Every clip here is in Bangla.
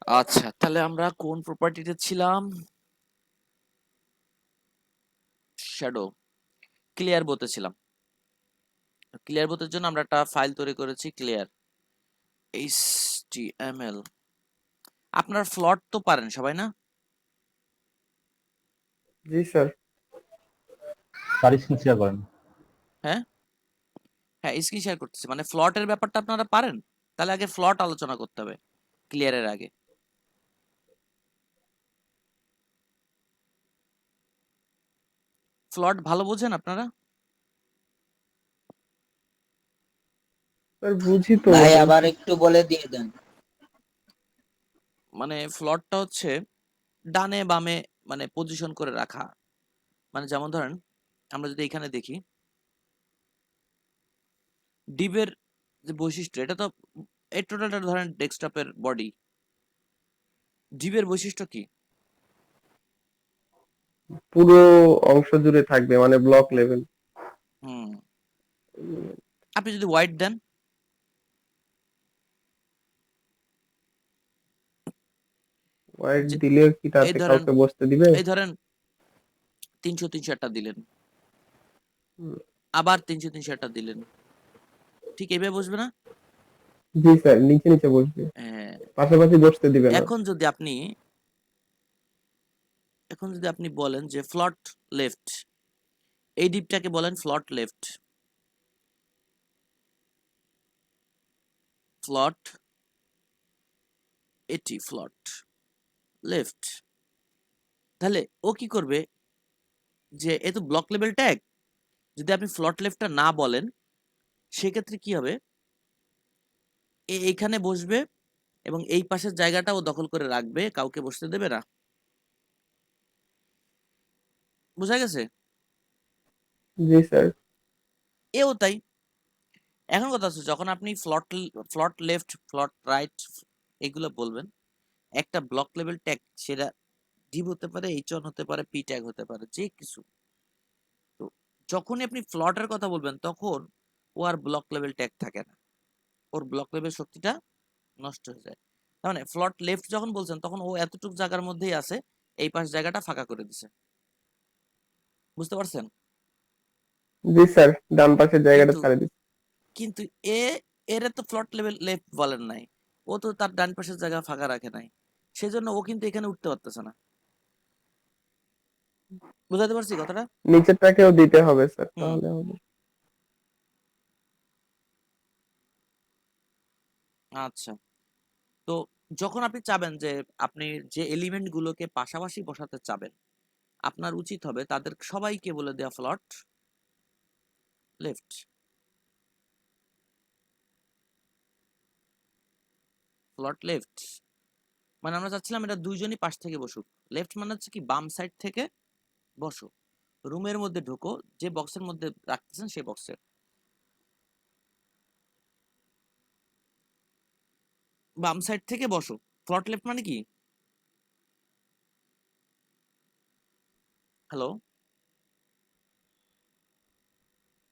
আচ্ছা, তাহলে আমরা কোন প্রপার্টিতে ছিলাম? শ্যাডো। ক্লিয়ার বোতে ছিলাম। ক্লিয়ার বোতের জন্য আমরা একটা ফাইল তৈরি করেছি, ক্লিয়ার HTML। আপনার ফ্লট তো পারেন সবাই, না? জি স্যার। তার স্ক্রিন শেয়ার করেন। হ্যাঁ, হ্যাঁ, স্ক্রিন শেয়ার করতেছি। মানে ফ্লটের ব্যাপারটা আপনারা পারেন? তাহলে আগে ফ্লট আলোচনা করতে হবে ক্লিয়ারের আগে। ফ্লট ভালো বোঝেন আপনারা? স্যার বুঝি তো ভাই আবার মোটামুটি। একটু বলে দিয়ে দেন। মানে ফ্লটটা হচ্ছে ডানে বামে মানে পজিশন করে রাখা। মানে যেমন ধরেন আমরা যদি এখানে দেখি ডিভের যে বৈশিষ্ট্য, এটা তো এই টোটালটা ধরেন ডেস্কটপের বডি। ডিভের বৈশিষ্ট্য কি? পুরো অংশ জুড়ে থাকবে মানে ব্লক লেভেল। হুম, আপনি যদি হোয়াইট দেন, ওয়াইড যে দিলে কি এই তাতে ধরেন কাউকে বসতে দিবে? এই ধরেন 300 একটা দিলেন, হুম, আবার 300 একটা দিলেন, ঠিক এইভাবে বসবে না? জি স্যার, নিচে নিচে বসবে, হ্যাঁ। পাশাপাশি বসতে দিবে না। এখন যদি আপনি বলেন যে ফ্লট লেফট, এই ডিপটাকে বলেন ফ্লট লেফট, ফ্লট, এটি ফ্লট লেফট, তাহলে ও কি করবে? যে এ তো ব্লক লেভেল ট্যাগ, যদি আপনি ফ্লট লেফটটা না বলেন সেক্ষেত্রে কি হবে? এইখানে বসবে এবং এই পাশের জায়গাটা ও দখল করে রাখবে, কাউকে বসতে দেবে না। বোঝা গেছে? জি স্যার। এও তাই। এখন কথা হচ্ছে যখন আপনি ফ্লট লেফট, ফ্লট রাইট এগুলো বলবেন, একটা ব্লক লেভেল ট্যাগ, সেটা ডিভ হতে পারে, এইচ1 হতে পারে, পি ট্যাগ হতে পারে, যে কিছু। তো যখনই আপনি ফ্লটের কথা বলবেন তখন ও আর ব্লক লেভেল ট্যাগ থাকে না, ওর ব্লক লেভেল শক্তিটা নষ্ট হয়ে যায়। তার মানে ফ্লট লেফট যখন বলছেন তখন ও এতটুকু জায়গার মধ্যেই আছে, এই পাশ জায়গাটা ফাঁকা করে দিছে। বুঝতে পারছেন? জি স্যার, ডান পাশের জায়গাটা কিন্তু ছাড়ে দিচ্ছে। কিন্তু এ এর তো ফ্লট লেভেল লেফট বলেন নাই, ও তো তার ডান পাশের জায়গা ফাঁকা রাখে নাই, সেজন্য ও কিন্তু এখানে উঠতে পারতেছে না। বুঝাতে পারছি কথাটা? নিচেরটাকেও দিতে হবে স্যার, হুম। তাহলে হবে। আচ্ছা, তো যখন আপনি চাবেন যে আপনি যে এলিমেন্ট গুলোকে পাশাপাশি বসাতে চাবেন, আপনার উচিত হবে তাদের সবাইকে বলে দেওয়া ফ্লট লেফট। ফ্লট লেফট মানে আমরা চাচ্ছিলাম এটা দুইজনই পাশ থেকে বসুক। লেফট মানে হচ্ছে কি বাম সাইড থেকে বসো, রুমের মধ্যে ঢোকো, যে বক্সের মধ্যে রাখতেছেন সেই বক্সে বাম সাইড থেকে বসো। ফ্লট লেফট মানে কি? হ্যালো,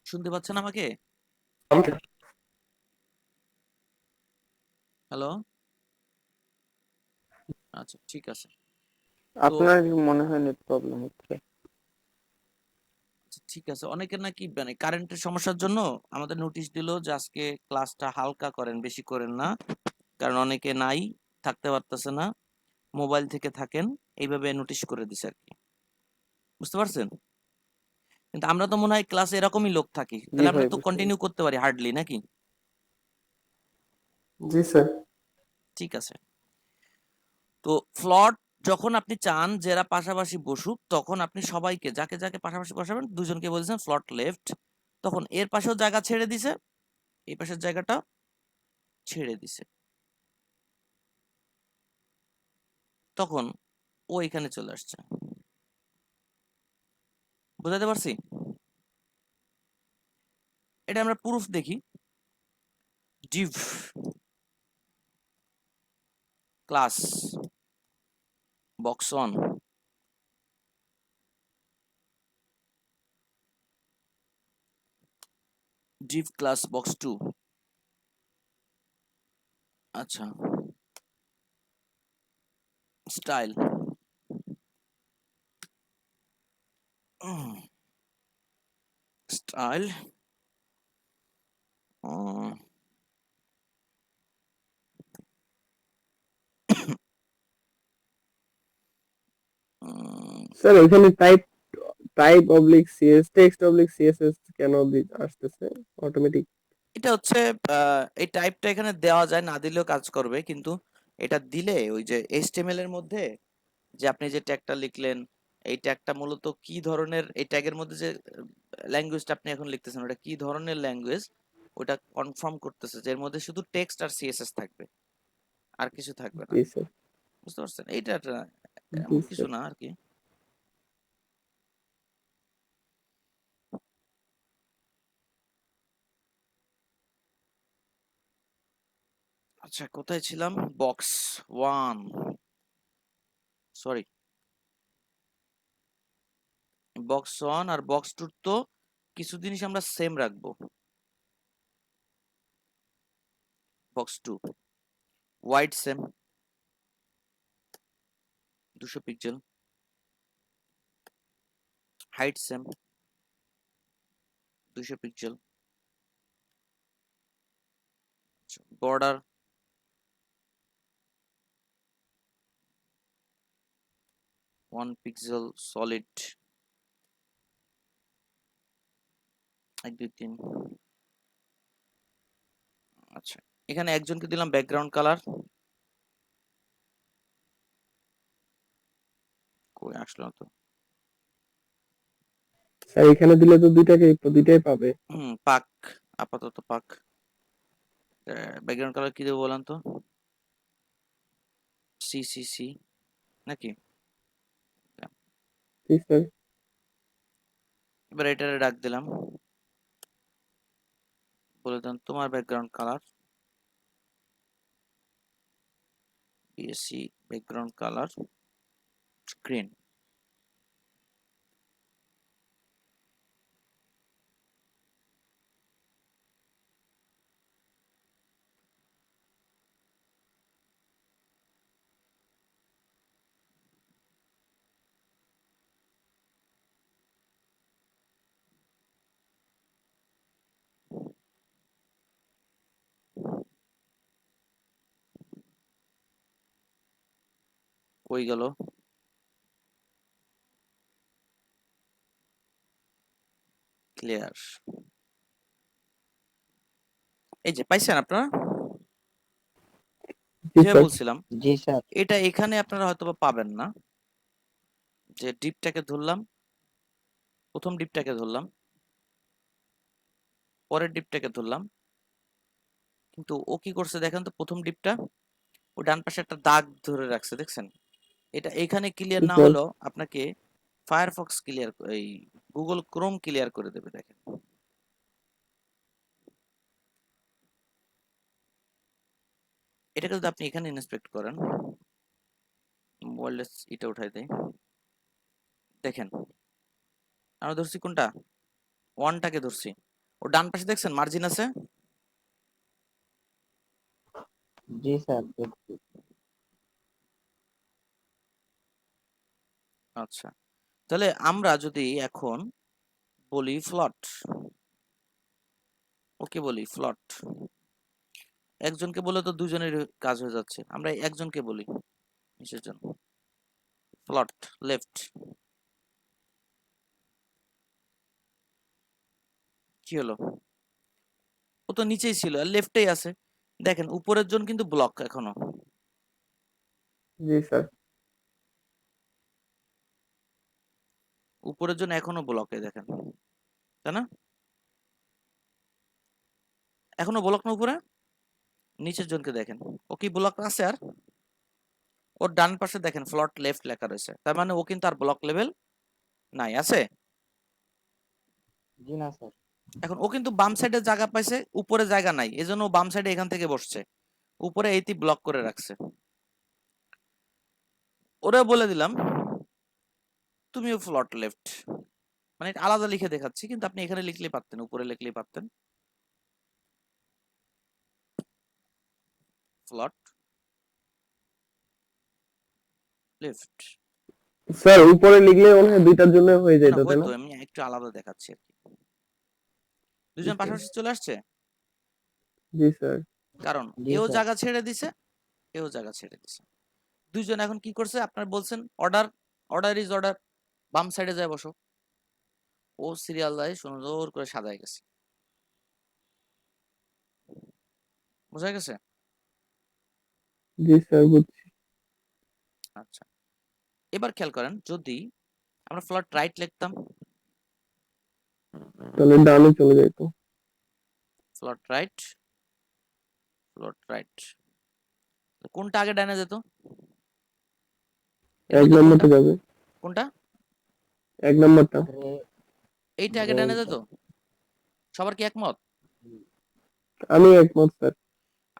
শুনতে পাচ্ছেন আমাকে? হ্যালো, আচ্ছা ঠিক আছে। তো আপনার মনে হয় নেট প্রবলেম হচ্ছে। আচ্ছা, ঠিক আছে, অনেকের নাকি মানে কারেন্টের সমস্যার জন্য আমাদের নোটিশ দিল যে আজকে ক্লাসটা হালকা করেন, বেশি করেন না, কারণ অনেকে নাই, থাকতে পারতেছে না, মোবাইল থেকে থাকেন, এইভাবে নোটিশ করে দিছে আর কি। বুঝতে পারছেন? কিন্তু আমরা তো মনে হয় ক্লাসে এরকমই লোক থাকি, জি তাহলে আমরা ভাই, তো বুঝতে কন্টিনিউ পারছি। করতে পারি হার্ডলি, নাকি? জি স্যার। ঠিক আছে। তো ফ্লট যখন আপনি চান যে এরা পাশাপাশি বসুক, তখন আপনি সবাইকে যাকে যাকে পাশাপাশি বসাবেন দুজনকে বলছেন ফ্লট লেফট, তখন এর পাশেও জায়গা ছেড়ে দিছে, এই পাশের জায়গাটা ছেড়ে দিছে, তখন ও এখানে চলে আসছে। বুঝাতে পারছি? এটা আমরা প্রুফ দেখি। div class box 1, div class box 2। আচ্ছা, স্টাইল, স্টাইল, স্যার ওইখানে type type oblique CS text oblique CSS কেন আসতেছে অটোমেটিক? এটা হচ্ছে এই টাইপটা এখানে দেওয়া যায়, না দিলেও কাজ করবে, কিন্তু এটা দিলে ওই যে এইচটিএমএল এর মধ্যে যে আপনি যে ট্যাগটা লিখলেন, এই ট্যাগটা মূলত কি ধরনের, এই ট্যাগের মধ্যে যে ল্যাঙ্গুয়েজটা আপনি এখন লিখতেছেন ওটা কি ধরনের ল্যাঙ্গুয়েজ, ওটা কনফার্ম করতেছে যে এর মধ্যে শুধু টেক্সট আর সিএসএস থাকবে, আর কিছু থাকবে না। জি স্যার, বুঝতে পারছেন? এইটা জি এমন কিছু স্যার। না আর কি। আচ্ছা, কোথায় ছিলাম? Box one, sorry, box one আর বক্স টু তো কিছু জিনিস আমরা সেম রাখবো। Box two wide same 200 pixel, height same 200 pixel, border 1 pixel solid, 1 2 3। আচ্ছা, এখানে একজনকে দিলাম ব্যাকগ্রাউন্ড কালার, কই আসলো না তো। স্যার এখানে দিলে তো দুইটাই পাবে। পাক, আপাতত পাক। ব্যাকগ্রাউন্ড কালার কি দেবো বলেন তো? সি সি সি নাকি? জি স্যার। এবার এটারে ডাক দিলাম, বলে দিলাম তোমার background colour BSc background colour screen. কই গেল? ক্লিয়ার। এই যে পাইছেন আপনারা? জি যেভাবে স্যার। বলছিলাম, জি স্যার। এটা এখানে আপনারা হয়তোবা পাবেন না। যে ডিপটাকে ধরলাম, প্রথম ডিপটাকে ধরলাম, পরের ডিপটাকে ধরলাম, কিন্তু ও কি করছে দেখেন তো, প্রথম ডিপটা ও ডান পাশে একটা দাগ ধরে রাখছে, দেখছেন? এটা এখানে ক্লিয়ার জি না স্যার। হলেও আপনাকে ফায়ারফক্স ক্লিয়ার, এই গুগল ক্রোম ক্লিয়ার করে দেবে, দেখেন। এটাকে যদি আপনি এখানে ইন্সপেক্ট করেন, মোবাইলের এটা উঠাই দেয়, দেখেন আমরা ধরছি কোনটা, ওয়ানটাকে ধরছি। ও ডান পাশে দেখছেন মার্জিন আছে। জি স্যার, দেখছি। আচ্ছা, তাহলে আমরা যদি এখন বলি ফ্লট, ওকে বলি ফ্লট, একজনকে বলে তো দুজনের কাজ হয়ে যাচ্ছে, আমরা একজনকে বলি কিসের জন্য, ফ্লট লেফট, কি হলো? ও তো নিচেই ছিল আর লেফটেই আছে, দেখেন উপরের জন কিন্তু ব্লক এখনো, জি স্যার। উপরের জন এখনো ব্লকে, দেখেন, তাই না? এখনো ব্লক না উপরে? নিচের জনকে দেখেন, ও কি ব্লক আছে আর? ওর ডান পাশে দেখেন ফ্লট লেফট লেখা রয়েছে, তার মানে ও কিন্তু আর ব্লক লেভেল নাই, আছে। জি না স্যার। এখন ও কিন্তু বাম সাইডে জায়গা পাইছে, উপরে জায়গা নাই, এজন্য ও বাম সাইডে এখান থেকে বসছে, উপরে এইটি ব্লক করে রাখছে। ওরা বলে দিলাম তুমিও ফ্লট লেফট, মানে এটা আলাদা লিখে দেখাচ্ছি, কিন্তু আপনি এখানে লিখলেই পারতেন, উপরে লিখলেই পারতেন, ফ্লট লেফট। স্যার উপরে লিখলে মনে হয় দুইটার জন্য হয়ে না যেত, তাই হয়তো না? আমি একটু আলাদা দেখাচ্ছি আর কি। জি দুজন স্যার। পাশাপাশি চলে আসছে, জি স্যার। কারণ জি এও স্যার। জায়গা ছেড়ে দিছে, এও জায়গা ছেড়ে দিছে। দুইজন এখন কি করছে, আপনার বলছেন অর্ডার, অর্ডার ইজ অর্ডার, বাম সাইডে যায় বসো। ও সিরিয়াল দায় সুন্দর করে সাজায় গেছে, বোঝা গেছে? জি স্যার, বুঝছি। আচ্ছা, এবার খেয়াল করেন, যদি আমরা ফ্লট রাইট লিখতাম, তাহলে ডানে চলে যাইতো। ফ্লট রাইট, ফ্লট রাইট, কোনটা আগে ডানে যেত? এর এক মধ্যে নম্বরটা কোনটা, যাবে, কোনটা? এক নম্বরটা। এইটা আগে ডানে যেত। সবার কি একমত? আমি একমত স্যার।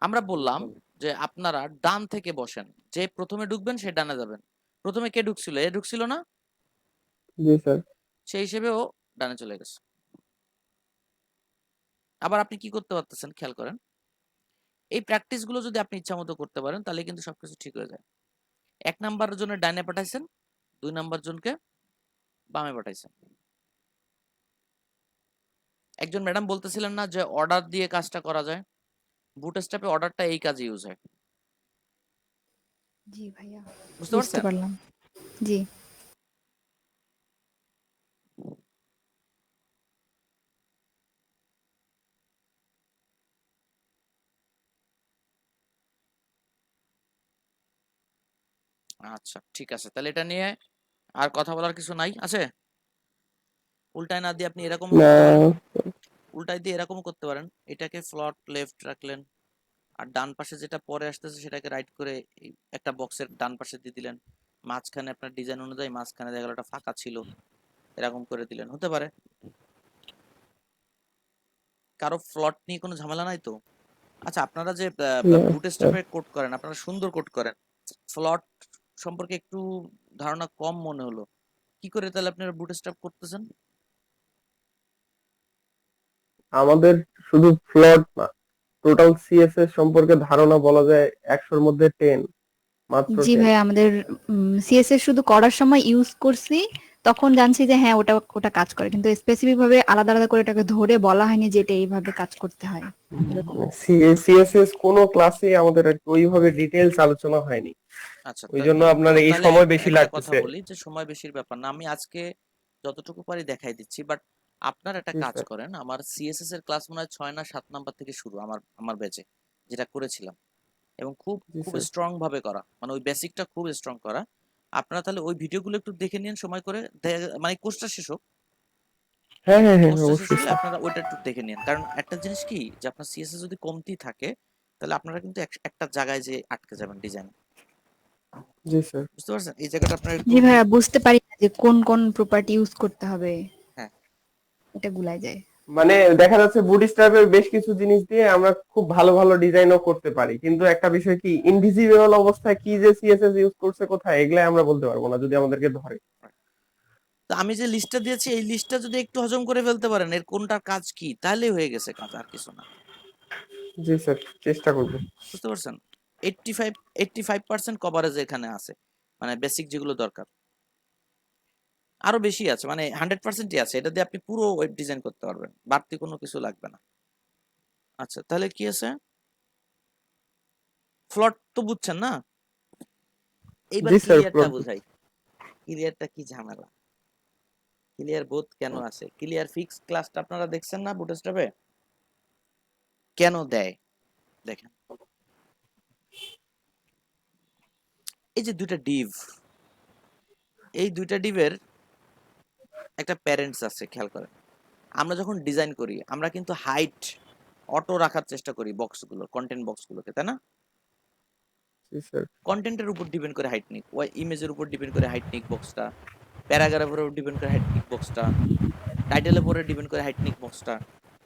আমরা বললাম যে আপনারা ডান থেকে বসেন, যে প্রথমে ঢুকবেন সে ডানে যাবেন। প্রথমে কে ঢুকছিল? এ ঢুকছিল না? জি স্যার। সেই হিসেবে ও ডানে চলে গেছে। আবার আপনি কি করতে পারতেছেন খেয়াল করেন, এই প্র্যাকটিস গুলো যদি আপনি ইচ্ছা মতো করতে পারেন তাহলে কিন্তু সবকিছু ঠিক হয়ে যায়। 1 নাম্বার জন্য ডানে পাঠাইছেন, 2 নাম্বার জনকে বামে পাঠাইছেন। একজন ম্যাডাম বলতেছিলেন না যে অর্ডার দিয়ে কাজটা করা যায়, বুটস্ট্র্যাপে অর্ডারটা এই কাজে ইউজ হয়, জি ভাইয়া, বুঝতে বুঝতে পারছেন? পারলাম। জি। আচ্ছা ঠিক আছে, তাহলে এটা নিয়ে আর কথা বলার কিছু নাই আছে? উল্টায় না দিয়ে আপনি এরকমও না করতে পারেন, উল্টায় দিয়ে এরকম করতে পারেন, এটাকে ফ্লট লেফট রাখলেন, আর ডান পাশে যেটা পরে আসতেছে সেটাকে রাইট করে এই একটা বক্সের ডান পাশে দিয়ে দিলেন, মাঝখানে আপনার ডিজাইন অনুযায়ী মাঝখানে দেখা গেল একটা ফাঁকা ছিল, এরকম করে দিলেন, হতে পারে। কারো ফ্লট নিয়ে কোনো ঝামেলা নাই তো? আচ্ছা, আপনারা যে না স্যার। বুটস্ট্র্যাপে কোড করেন, আপনারা সুন্দর কোড করেন, ফ্লট সম্পর্কে একটু ধারণা কম মনে হলো, কি করে তাহলে আপনারা বুটস্ট্র্যাপ করতেছেন? আমাদের শুধু ফ্লট না, টোটাল সিএসএস সম্পর্কে ধারণা বলা যায় 100-র মধ্যে 10, মাত্র জি 10। ভাইয়া, আমাদের সিএসএস শুধু করার সময় ইউজ করছি, তখন জানছি যে হ্যাঁ ওটা ওটা কাজ করে, কিন্তু স্পেসিফিক ভাবে আলাদা আলাদা করে এটাকে ধরে বলা হয়নি যে এটা এইভাবে কাজ করতে হয় এরকম। সিএসএস কোনো ক্লাসে আমাদের আর কি ওইভাবে ডিটেইলস আলোচনা হয়নি, আচ্ছা, ওই জন্য আপনার এই তাহলে সময় বেশি একটা কথা লাগতেছে। বলি যে সময় বেশির ব্যাপার না, আমি আজকে যতটুকু পারি দেখাই দিচ্ছি, বাট আপনার একটা জি কাজ স্যার। করেন, আমার সিএসএস এর ক্লাস মনে হয় 6 না 7 নাম্বার থেকে শুরু, আমার আমার ব্যাচে যেটা করেছিলাম, এবং খুব জি খুব স্যার। স্ট্রং ভাবে করা, মানে ওই বেসিকটা খুব স্ট্রং করা। আপনারা তাহলে ওই ভিডিওগুলো একটু দেখে নিন সময় করে, মানে কোর্সটা শেষ হোক, হ্যাঁ হ্যাঁ হ্যাঁ, কোর্সটা শেষ অবশ্যই হলে স্যার। আপনারা ওইটা একটু দেখে নিন, কারণ একটা জিনিস কি যে আপনার সিএসএস যদি কমতি থাকে তাহলে আপনারা কিন্তু একটা জায়গায় যে আটকে যাবেন ডিজাইন, জি স্যার। বুঝতে পারছেন? এই জায়গাটা আপনার একটু, জি ভাইয়া, বুঝতে পারি না যে কোন কোন প্রপার্টি ইউজ করতে হবে, হ্যাঁ। এটা গুলাই যায়। মানে দেখা যাচ্ছে বুটস্ট্র্যাপের বেশ কিছু জিনিস দিয়ে আমরা খুব ভালো ভালো ডিজাইনও করতে পারি, কিন্তু একটা বিষয় কি, ইনভিজিবল অবস্থায় কি যে সিএসএস ইউজ করছে কোথায়, এগুলাই আমরা বলতে পারবো না যদি আমাদেরকে ধরে। তো আমি যে লিস্টটা দিয়েছি এই লিস্টটা যদি একটু হজম করে ফেলতে পারেন এর কোনটার কাজ কি, তাহলে হয়ে গেছে কাজ, আর কিছু না। জি স্যার, চেষ্টা করবো। বুঝতে পারছেন? 85% কভারেজ এখানে আছে, মানে বেসিক যেগুলো দরকার আরো বেশি আছে, মানে 100%ই আছে, এটা দিয়ে আপনি পুরো ওয়েব ডিজাইন করতে পারবেন, বাড়তি কোনো কিছু লাগবে না। আচ্ছা, তাহলে কি আছে, ফ্লট তো বুঝছেন না? এইবার জি স্যার, ক্লিয়ারটা প্লট। বুঝাই, ক্লিয়ারটা কি ঝামেলা, ক্লিয়ার বোধ কেন আছে, ক্লিয়ার ফিক্স ক্লাসটা আপনারা দেখছেন না বুটস্ট্র্যাপে? কেন দেয় দেখেন, এই যে দুইটা ডিভ, এই দুইটা ডিভের একটা প্যারেন্টস আছে, খেয়াল করেন। আমরা যখন ডিজাইন করি আমরা কিন্তু হাইট অটো রাখার চেষ্টা করি বক্সগুলো, কন্টেন্ট বক্সগুলোকে, তাই না? জি স্যার। কন্টেন্টের উপর ডিপেন্ড করে হাইট নিক, ওই ইমেজের উপর ডিপেন্ড করে হাইট নিক বক্সটা, প্যারাগ্রাফের উপর ডিপেন্ড করে হাইট নিক বক্সটা, টাইটেলের উপরে ডিপেন্ড করে হাইট নিক বক্সটা।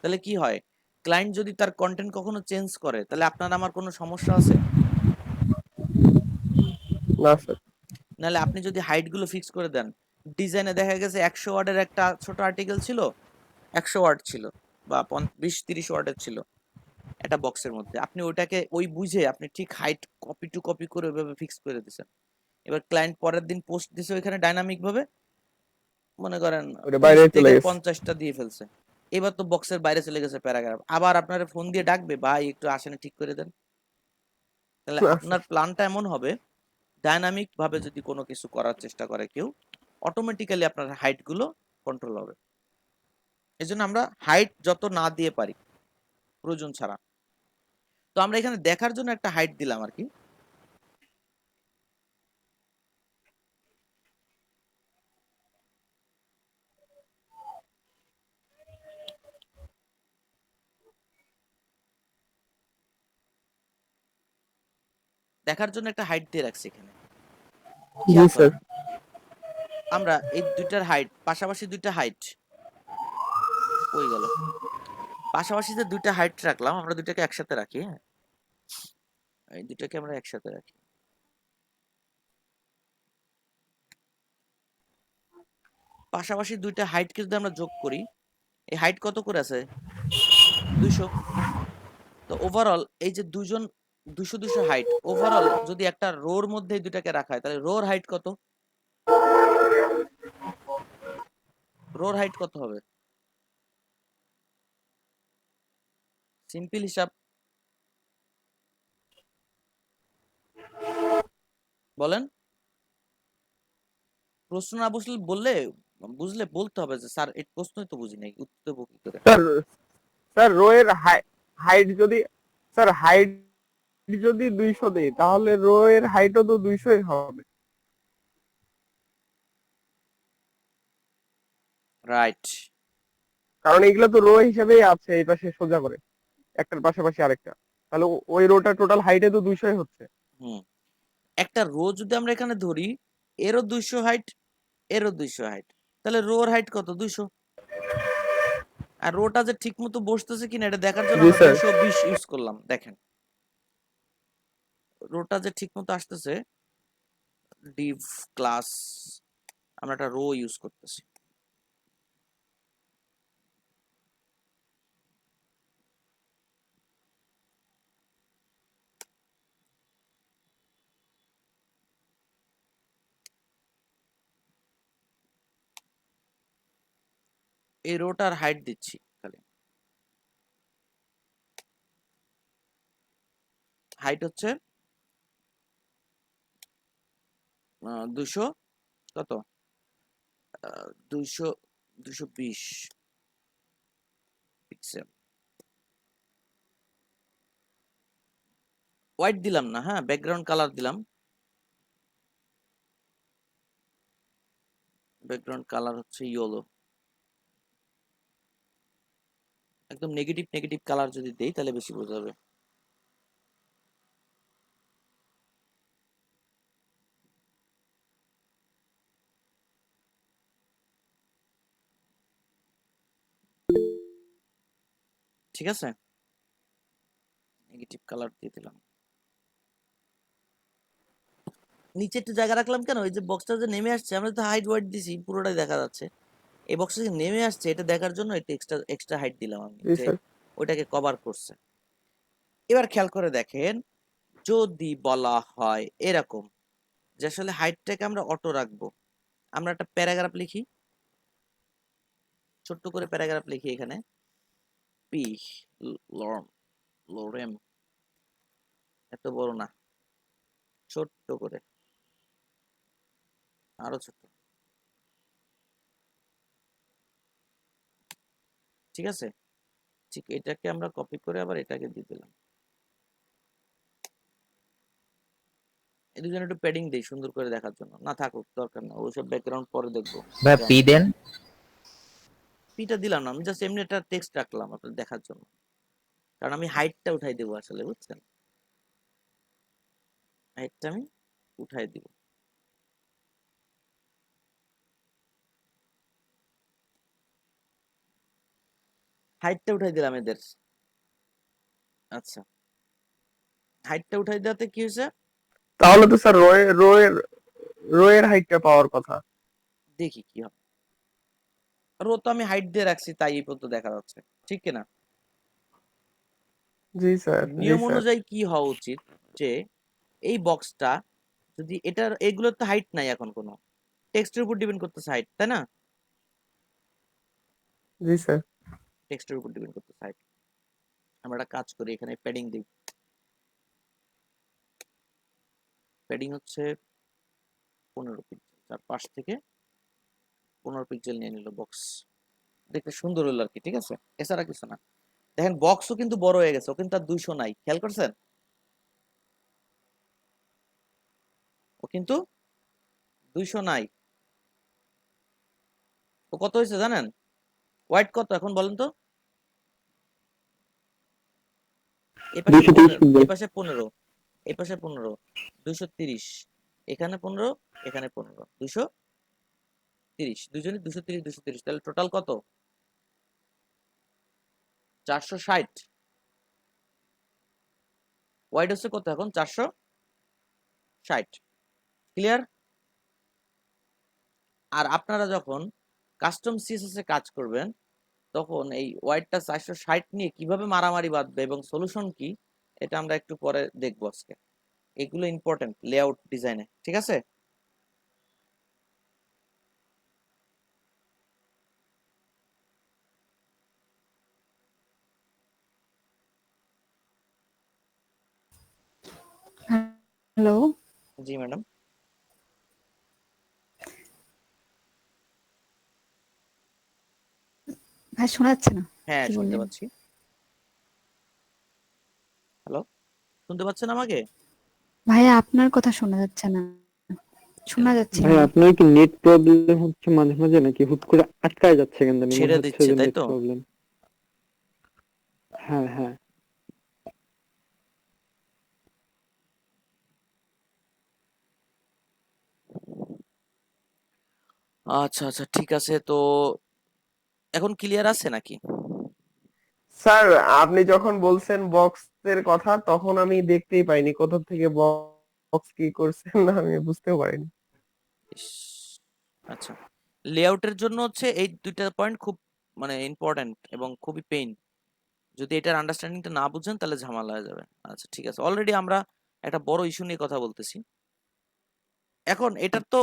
তাহলে কি হয়, ক্লায়েন্ট যদি তার কন্টেন্ট কখনো চেঞ্জ করে তাহলে আপনার আমার কোনো সমস্যা আছে? না স্যার। নাহলে আপনি যদি হাইট গুলো ফিক্স করে দেন, ডিজাইনে দেখা গেছে 100 ওয়ার্ডের একটা ছোট আর্টিকেল ছিল, 100 ওয়ার্ড ছিল, বা 20-30 ওয়ার্ডের ছিল একটা বক্সের মধ্যে, আপনি ওইটাকে ওই বুঝে আপনি ঠিক হাইট কপি টু কপি করে ওইভাবে ফিক্স করে দিচ্ছেন, এবার ক্লায়েন্ট পরের দিন পোস্ট দিছে ওইখানে ডাইনামিক ভাবে, মনে করেন ওটা 30 বাইরে চলে থেকে গেছে। 50টা দিয়ে ফেলছে। এবার তো বক্সের বাইরে চলে গেছে প্যারাগ্রাফ, আবার আপনার ফোন দিয়ে ডাকবে, ভাই একটু আসেন ঠিক করে দেন। তাহলে আপনার প্ল্যানটা এমন হবে, ডাইনামিক ভাবে যদি কোনো কিছু করার চেষ্টা করে কেউ, অটোমেটিক্যালি আপনার হাইট গুলো কন্ট্রোল হবে। এই জন্য আমরা হাইট যত না দিয়ে পারি প্রয়োজন ছাড়া। তো আমরা এখানে দেখার জন্য একটা হাইট দিলাম আর কি। দেখার জন্য একটা হাইট দিয়ে রাখছি এখানে। জি খেয়াল স্যার। করেন, আমরা এই দুইটার হাইট, পাশাপাশি দুইটা হাইট, কই গেল, পাশাপাশি যে দুইটা হাইট রাখলাম, আমরা দুইটাকে একসাথে রাখি। হ্যাঁ, এই দুইটাকে আমরা একসাথে রাখি। পাশাপাশি দুইটা হাইটকে যদি আমরা যোগ করি, এই হাইট কত করে আছে, 200। তো ওভারঅল এই যে দুজন 200 200 হাইট, ওভারঅল যদি একটা রোর মধ্যে এই দুইটাকে রাখা হয়, তাহলে রোর হাইট কত, রোর হাইট কত হবে? সিম্পল হিসাব, বলেন। প্রশ্ন না বুঝলে বুঝলে বলতে হবে যে স্যার এই প্রশ্নই তো বুঝি নাই, উত্তর দেবো কি করে। স্যার স্যার রো এর হাইট যদি, স্যার হাইট যদি 200 দেই তাহলে রো এর হাইটও তো 200ই হবে। রাইট। কারণ এগুলো তো রো হিসেবেই আছে এই পাশে সোজা করে, একটার পাশাপাশি আরেকটা। তাহলে ওই রোটা টোটাল হাইটে তো 200ই হচ্ছে। হুম, একটা রো যদি আমরা এখানে ধরি, এরও 200 হাইট, এরও 200 হাইট, তাহলে রোর হাইট কত, 200। আর রোটা যে ঠিক মতো বসতেছে কিনা এটা দেখার জন্য জি আমরা স্যার। 220 ইউজ করলাম। দেখেন রোটা যে ঠিক মতো আসতেছে, ডিভ ক্লাস, আমরা একটা রো ইউজ করতেছি। এই রোটার হাইট দিচ্ছি খালি, হাইট হচ্ছে 200 কত, 200 220 পিক্সেল। হোয়াইট দিলাম না, হ্যাঁ ব্যাকগ্রাউন্ড কালার দিলাম। ব্যাকগ্রাউন্ড কালার হচ্ছে ইয়েলো, একদম নেগেটিভ নেগেটিভ কালার যদি দেই তাহলে বেশি বোঝা যাবে। ঠিক আছে, নেগেটিভ কালার দিয়ে দিলাম। নিচে একটু জায়গা রাখলাম কেন, ওই যে বক্সটা যে নেমে আসছে, আমরা তো হাইট ওয়াইট দিছি পুরোটাই দেখা যাচ্ছে, এই বক্সটা যে নেমে আসছে এটা দেখার জন্য একটু এক্সট্রা এক্সট্রা হাইট দিলাম আমি, জি যে স্যার। ওইটাকে কভার করছে। এবার খেয়াল করে দেখেন, যদি বলা হয় এরকম যে আসলে হাইটটাকে আমরা অটো রাখবো, আমরা একটা প্যারাগ্রাফ লিখি, ছোট্ট করে প্যারাগ্রাফ লিখি এখানে, পি লরম লোরেম, এত বড় না, ছোট্ট করে, আরো ছোট, ঠিক আছে। ঠিক এটাকে আমরা কপি করে আবার এটাকে দিয়ে দিলাম। এই দুজনে একটু প্যাডিং দেই সুন্দর করে দেখার জন্য, না থাকুক দরকার না, ওইসব ব্যাকগ্রাউন্ড পরে দেখবো। ভাই পি দেন। পিটা দিলাম না, আমি জাস্ট এমনি একটা টেক্সট রাখলাম আপনার দেখার জন্য, কারণ আমি হাইটটা উঠাই দেবো আসলে, বুঝছেন, হাইটটা আমি উঠাই দিব। হাইটটা উঠাই দিলাম এদের। আচ্ছা, হাইটটা উঠাই দেওয়াতে কি হয়েছে, তাহলে তো স্যার রো এর হাইটটা পাওয়ার কথা। দেখি কি হয়। রো তো আমি হাইট দিয়ে রাখছি তাই এই পর্যন্ত দেখা যাচ্ছে, ঠিক কিনা। জি স্যার। জি নিয়ম স্যার। অনুযায়ী কি হওয়া উচিত, যে এই বক্সটা যদি এটার এগুলোর তো হাইট নাই এখন কোনো, টেক্সটের উপর ডিপেন্ড করতেছে হাইট, তাই না? জি স্যার। টেক্সটের উপর ডিপেন্ড করতেছে হাইট। আমরা একটা কাজ করি, এখানে প্যাডিং দিই। প্যাডিং হচ্ছে 15 পিক্সেল, তার পাশ থেকে 15 পিক্সেল নিয়ে নিল বক্স, দেখতে সুন্দর হলো আর কি, ঠিক আছে, এছাড়া কিছু না। দেখেন বক্সও কিন্তু বড় হয়ে গেছে, ও কিন্তু আর 200 নাই, খেয়াল করছেন? ও কিন্তু 200 নাই। ও কত হয়েছে জানেন? ওয়াইড কত এখন বলেন তো? এপাশে 230 15, পিক্সেল। এপাশে 15, এপাশে 15, 230, এখানে 15, এখানে 15, 230, দুজনে 230 230, তাহলে টোটাল কত? 460। ওয়াইড হচ্ছে কত এখন? 460। ক্লিয়ার? আর আপনারা যখন কাস্টম সিএসএস এ কাজ করবেন, তখন এই ওয়াইডটা 460 নিয়ে কিভাবে মারামারি বাঁধবে এবং সলিউশন কি, এটা আমরা একটু পরে দেখবো আজকে। এগুলো ইম্পর্টেন্ট লেআউট ডিজাইনে, ঠিক আছে? হ্যালো, জি ম্যাডাম। ভাই শোনা যাচ্ছে না, হ্যাঁ কি শুনতে বললেন? পাচ্ছি। হ্যালো, শুনতে পাচ্ছেন আমাকে? ভাইয়া আপনার কথা শোনা যাচ্ছে না, শোনা যাচ্ছে ভাই না। আপনার কি নেট প্রবলেম হচ্ছে মাঝে মাঝে, নাকি হুট করে আটকায় যাচ্ছে কেন জানি, মনে ছেড়ে হচ্ছে দিচ্ছে যে তাই নেট তো? প্রবলেম। হ্যাঁ হ্যাঁ। আচ্ছা আচ্ছা ঠিক আছে, তো এখন ক্লিয়ার আছে নাকি? স্যার আপনি যখন বলছেন বক্সের কথা তখন আমি দেখতেই পাইনি কোথা থেকে বক্স কি করছেন না, আমি বুঝতেও পারিনি। ইস, আচ্ছা, লেআউটের জন্য হচ্ছে এই দুইটা পয়েন্ট খুব মানে ইম্পর্ট্যান্ট এবং খুবই পেইন। যদি এটার আন্ডারস্ট্যান্ডিংটা না বুঝেন তাহলে ঝামেলা হয়ে যাবে। আচ্ছা ঠিক আছে, অলরেডি আমরা একটা বড় ইস্যু নিয়ে কথা বলতেছি। এখন এটার তো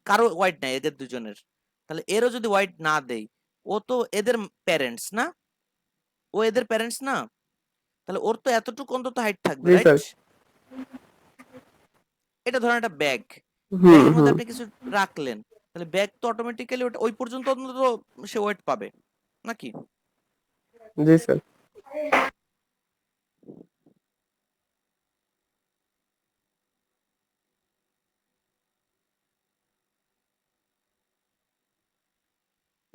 কারো ওয়াইড নাই এদের দুজনের, তাহলে এরও যদি ওয়াইড না দেই, ও তো এদের প্যারেন্টস না, ও এদের প্যারেন্টস না, তাহলে ওর তো এতটুকু অন্তত হাইট থাকবে, জি রাইট? স্যার। এটা ধরেন একটা ব্যাগ, হুম ব্যাগের মধ্যে হুম। আপনি কিছু রাখলেন, তাহলে ব্যাগ তো অটোমেটিক্যালি ওটা ওই পর্যন্ত অন্তত সে ওয়েট পাবে নাকি? জি স্যার।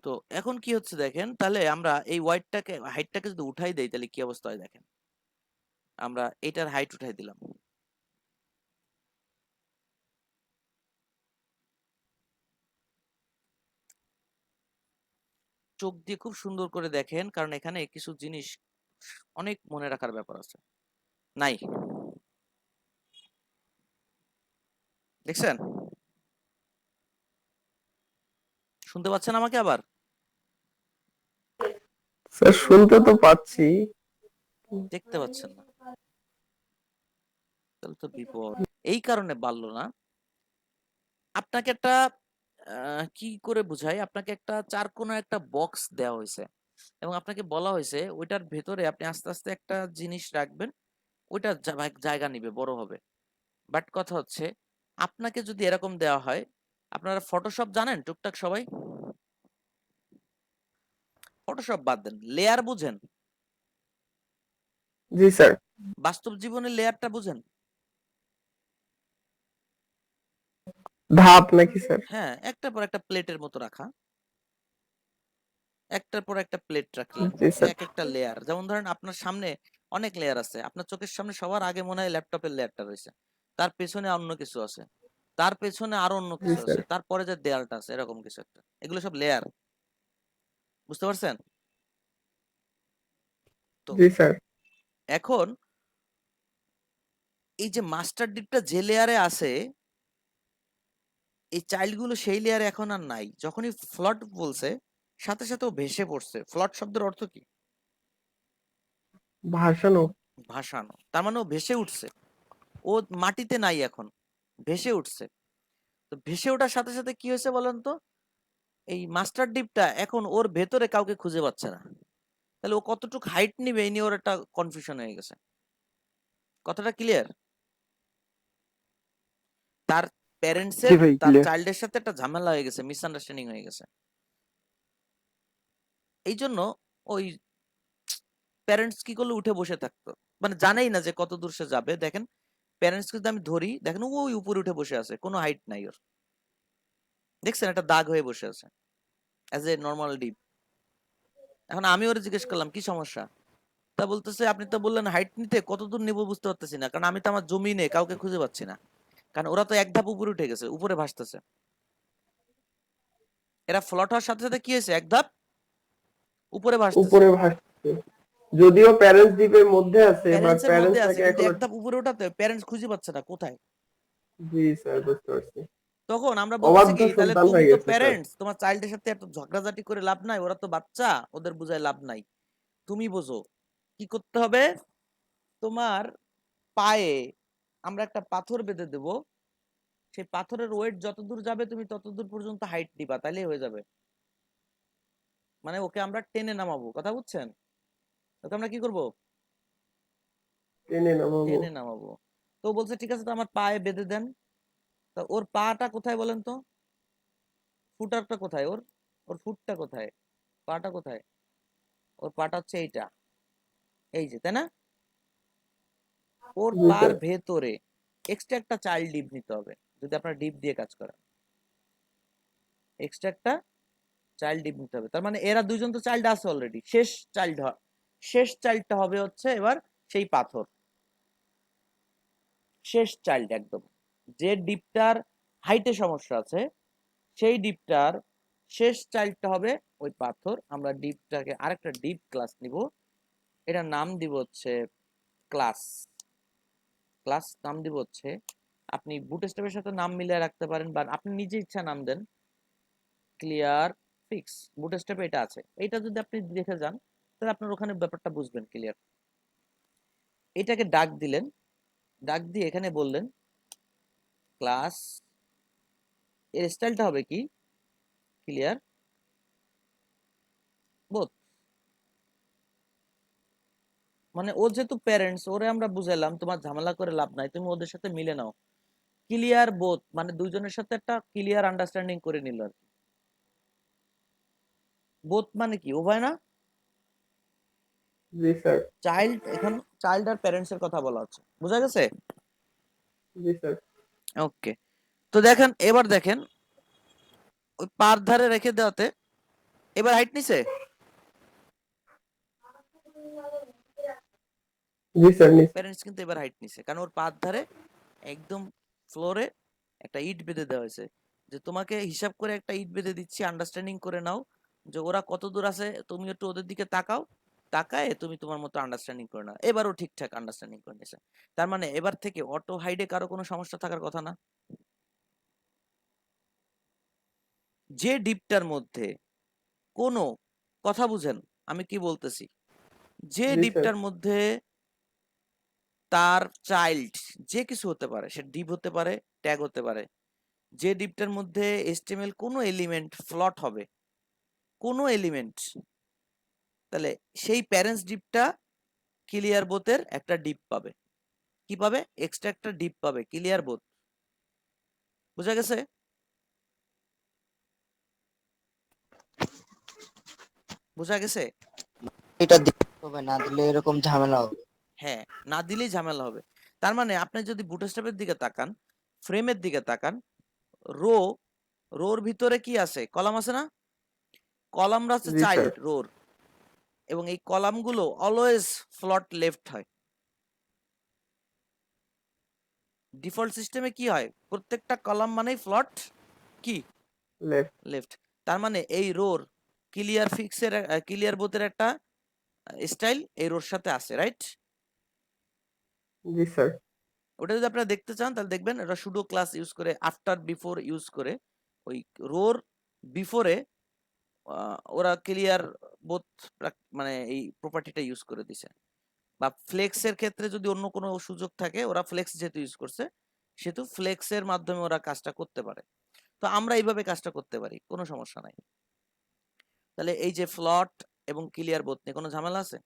তো এখন কি হচ্ছে দেখেন, তাহলে আমরা এই ওয়াইডটাকে হাইটটাকে যদি উঠাই দেই তাহলে কি অবস্থা হয় দেখেন। আমরা এটার হাইট উঠাই দিলাম, চোখ দিয়ে খুব সুন্দর করে দেখেন, কারণ এখানে কিছু জিনিস অনেক মনে রাখার ব্যাপার আছে। নাই, দেখছেন? শুনতে পাচ্ছেন আমাকে আবার? স্যার শুনতে তো পাচ্ছি। দেখতে পাচ্ছেন না? তাহলে তো বিপদ। এই কারণে বাড়লো না। আপনাকে একটা কি করে বুঝাই, আপনাকে একটা চারকোনা একটা বক্স দেওয়া হয়েছে এবং আপনাকে বলা হয়েছে ওইটার ভেতরে আপনি আস্তে আস্তে একটা জিনিস রাখবেন, ওইটা জায়গা নিবে, বড় হবে। বাট কথা হচ্ছে, আপনাকে যদি এরকম দেওয়া হয়, আপনারা ফটোশপ জানেন টুকটাক সবাই? ফটোশপ বাদ দেন, লেয়ার বুঝেন? জি স্যার। বাস্তব জীবনে লেয়ারটা বুঝেন? ধাপ নাকি স্যার? হ্যাঁ, একটার পর একটা প্লেটের মতো রাখা, একটার পর একটা প্লেট রাখলেন, জি স্যার। এক একটা লেয়ার। যেমন ধরেন আপনার সামনে অনেক লেয়ার আছে, আপনার চোখের সামনে সবার আগে মনে হয় ল্যাপটপের লেয়ারটা রয়েছে, তার পেছনে অন্য কিছু আছে, তার পেছনে আরো অন্য জি কিছু স্যার। আছে, তারপরে যে দেয়ালটা আছে এরকম কিছু একটা, এগুলো সব লেয়ার। বুঝতে পারছেন? তো জি স্যার। এখন এই যে মাস্টার ডিপটা যে লেয়ারে আছে, এই চাইল্ড গুলো সেই লেয়ারে এখন আর নাই। যখনই ফ্লট বলছে, সাথে সাথে ও ভেসে পড়ছে। ফ্লট শব্দের অর্থ কি? ভাসানো। ভাসানো। তার মানে ও ভেসে উঠছে, ও মাটিতে নাই এখন। ভেসে উঠছে। তো ভেসে ওঠার সাথে সাথে কি হয়েছে বলেন তো, এই মাস্টার ডিপটা এখন ওর ভেতরে কাউকে খুঁজে পাচ্ছে না। তাহলে ও কতটুকু হাইট নিবে এই নিয়ে ওর একটা কনফিউশন হয়ে গেছে। কথাটা ক্লিয়ার? তার প্যারেন্টস জি এর ভাই তার ক্লিয়ার। চাইল্ডের সাথে একটা ঝামেলা হয়ে গেছে, মিসআন্ডারস্ট্যান্ডিং হয়ে গেছে। এই জন্য ওই প্যারেন্টস কি করলো, উঠে বসে থাকতো, মানে জানেই না যে কত দূর সে যাবে। দেখেন প্যারেন্টস যদি আমি ধরি, দেখেন ওই উপরে উঠে বসে আছে, কোনো হাইট নাই ওর। দেখছেন একটা দাগ হয়ে বসে আছে অ্যাজ এ নর্মাল ডিপ। এখন আমি ওরে জিজ্ঞেস করলাম কি সমস্যা, তা বলতেছে আপনি তো বললেন হাইট নিতে, কত দূর নিবো বুঝতে পারতেছি না, কারণ আমি তো আমার জমিনে কাউকে খুঁজে পাচ্ছি না, কারণ ওরা তো এক ধাপ উপরে উঠে গেছে, উপরে ভাসতেছে। এরা ফ্লট হওয়ার সাথে সাথে কি হয়েছে, এক ধাপ উপরে ভাসতেছে। উপরে ভাসছে, যদিও প্যারেন্টস দ্বীপের মধ্যে আছে, বাট প্যারেন্টস এর মধ্যে আছে, প্যারেন্টসটাকে কিন্তু এখনো। এক ধাপ উপরে ওঠাতে প্যারেন্টস খুঁজে পাচ্ছে না কোথায়। জি স্যার, বুঝতে পারছি। তখন আমরা বলতেছি অবাধ্য কি, তাহলে সন্তান তুমি হয়ে তো গেছে স্যার। প্যারেন্টস, তোমার চাইল্ডের সাথে এত ঝগড়াঝাটি করে লাভ নাই, ওরা তো বাচ্চা, ওদের বুঝায় লাভ নাই, তুমি বোঝো কি করতে হবে। তোমার পায়ে আমরা একটা পাথর বেঁধে দেব, সেই পাথরের ওয়েট যত দূর যাবে তুমি তত দূর পর্যন্ত হাইট দিবা, তাইলেই হয়ে যাবে। মানে ওকে আমরা টেনে নামাবো, কথা বুঝছেন? ওকে আমরা কি করব, টেনে নামাবো। টেনে নামাবো। তো ও বলছে ঠিক আছে, তো আমার পায়ে বেঁধে দেন। তা ওর পাটা কোথায় বলেন তো, ফুটারটা কোথায় ওর, ওর ফুটটা কোথায়, পাটা কোথায়? ওর পাটা হচ্ছে এইটা, এই যে, তাই না? ওর জি পার স্যার। ভেতরে এক্সট্রা একটা চাইল্ড ডিপ নিতে হবে, যদি আপনার ডিপ দিয়ে কাজ করেন, এক্সট্রা একটা চাইল্ড ডিপ নিতে হবে। তার মানে এরা দুইজন তো চাইল্ড আছে অলরেডি, শেষ চাইল্ডটা হবে হচ্ছে এবার সেই পাথর, শেষ চাইল্ড একদম। যে ডিপটার হাইটে সমস্যা আছে, সেই ডিপটার শেষ চাইল্ডটা হবে ওই পাথর। আমরা ডিপটাকে আরেকটা ডিপ ক্লাস নিব, এটার নাম দিব হচ্ছে ক্লাস। ক্লাস নাম দিব হচ্ছে, আপনি বুটস্ট্র্যাপের সাথে নাম মিলিয়ে রাখতে পারেন, বা আপনি নিজে ইচ্ছা নাম দেন, ক্লিয়ার ফিক্স। বুটস্ট্র্যাপে এটা আছে, এটা যদি আপনি দেখে যান তাহলে আপনার ওখানে ব্যাপারটা বুঝবেন ক্লিয়ার। এটাকে ডাক দিলেন, ডাক দিয়ে এখানে বললেন ক্লাস, এর স্টাইলটা হবে কি, ক্লিয়ার বোথ। মানে ও যেহেতু প্যারেন্টস, ওরে আমরা বুঝাইলাম তোমার ঝামেলা করে লাভ নাই, তুমি ওদের সাথে মিলে নাও। ক্লিয়ার বোথ মানে দুইজনের সাথে একটা ক্লিয়ার আন্ডারস্ট্যান্ডিং করে নিল আর কি। বোথ মানে কি, উভয় না? জি স্যার। চাইল্ড, এখন চাইল্ড আর প্যারেন্টস এর কথা বলা হচ্ছে, বুঝা গেছে? জি স্যার। ওকে। তো দেখেন, এবার দেখেন ওই পার ধারে রেখে দেওয়াতে এবার হাইট নিছে। জি স্যার, প্যারেন্টস কিন্তু এবার হাইট নিছে, কারণ ওর পার ধারে একদম ফ্লোরে একটা ইট বেঁধে দেওয়া হয়েছে, যে তোমাকে হিসাব করে একটা ইট বেঁধে দিচ্ছি, আন্ডারস্ট্যান্ডিং করে নাও যে ওরা কত দূর আছে, তুমি একটু ওদের দিকে তাকাও, তাকায় তুমি তোমার মতো আন্ডারস্ট্যান্ডিং করে নাও। এবারও ঠিকঠাক আন্ডারস্ট্যান্ডিং করে নিছে। তার মানে এবার থেকে অটো হাইডে কারো কোনো সমস্যা থাকার কথা না। যে ডিপটার মধ্যে কোনো, কথা বুঝেন আমি কি বলতেছি, যে জি স্যার। ডিপটার মধ্যে তার চাইল্ড যে কিছু হতে পারে, সে ডিপ হতে পারে, ট্যাগ হতে পারে, যে ডিপটার মধ্যে এসটিএমএল কোনো এলিমেন্ট ফ্লট হবে, কোনো এলিমেন্ট, তাহলে সেই প্যারেন্টস ডিপটা ক্লিয়ার বোথের একটা ডিপ পাবে। কি পাবে, এক্সট্রা একটা ডিপ পাবে, ক্লিয়ার বোথ। বুঝা গেছে? বুঝা গেছে? এটা দিতে হবে, না দিলে এরকম ঝামেলা হবে। হ্যাঁ, না দিলেই ঝামেলা হবে। তার মানে আপনি যদি বুটস্ট্র্যাপের দিকে তাকান, ফ্রেমের দিকে তাকান, রো, রোর ভিতরে কি আছে, কলাম আছে না? কলামরা হচ্ছে জি স্যার। চাইল্ড রোর, এবং এই কলামগুলো অলওয়েজ ফ্লট লেফট হয়। ডিফল্ট সিস্টেমে কি হয়, প্রত্যেকটা কলাম মানেই ফ্লট কি, লেফট। লেফট। তার মানে এই রোর ক্লিয়ার ফিক্সের, ক্লিয়ার বোথের একটা স্টাইল এই রোর সাথে আছে, রাইট? জি স্যার। ওটা যদি আপনারা দেখতে চান তাহলে দেখবেন এটা সুডো ক্লাস ইউজ করে, আফটার বিফোর ইউজ করে ওই রোর বিফোরে ওরা ক্লিয়ার বোথ মানে এই প্রপার্টিটা ইউজ করে দিছে। বা ফ্লেক্সের ক্ষেত্রে যদি অন্য কোনো সুযোগ থাকে, ওরা ফ্লেক্স যেহেতু ইউজ করছে, সেহেতু ফ্লেক্সের মাধ্যমে ওরা কাজটা করতে পারে। তো আমরা এইভাবে কাজটা করতে পারি, কোনো সমস্যা নাই। তাহলে এই যে ফ্লট এবং ক্লিয়ার বোথ নিয়ে কোনো ঝামেলা আছে?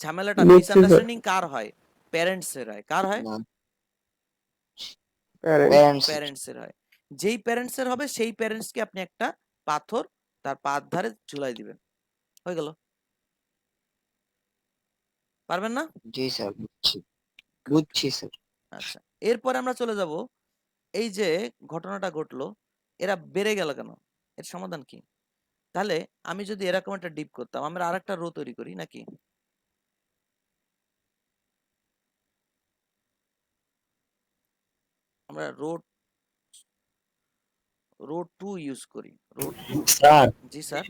ঝামেলাটা বুঝছি স্যার। মিসআন্ডারস্ট্যান্ডিং কার হয়? প্যারেন্টস এর হয়। কার হয়? না প্যারেন্ট। প্যারেন্টস প্যারেন্টস এর হয়। যেই প্যারেন্টস এর হবে সেই প্যারেন্টস কে আপনি একটা পাথর তার পায়ের ধারে ঝুলাই দিবেন, হয়ে গেল। পারবেন না? জি স্যার বুঝছি স্যার। আচ্ছা, এরপরে আমরা চলে যাব এই যে ঘটনাটা ঘটলো, এরা বেড়ে গেল কেন, এর সমাধান কি? তাহলে আমি যদি এরকম একটা ডিপ করতাম, আমরা আরেকটা রো তৈরি করি নাকি? আমরা রো 2 ইউজ করি। রো 2। স্যার জি স্যার।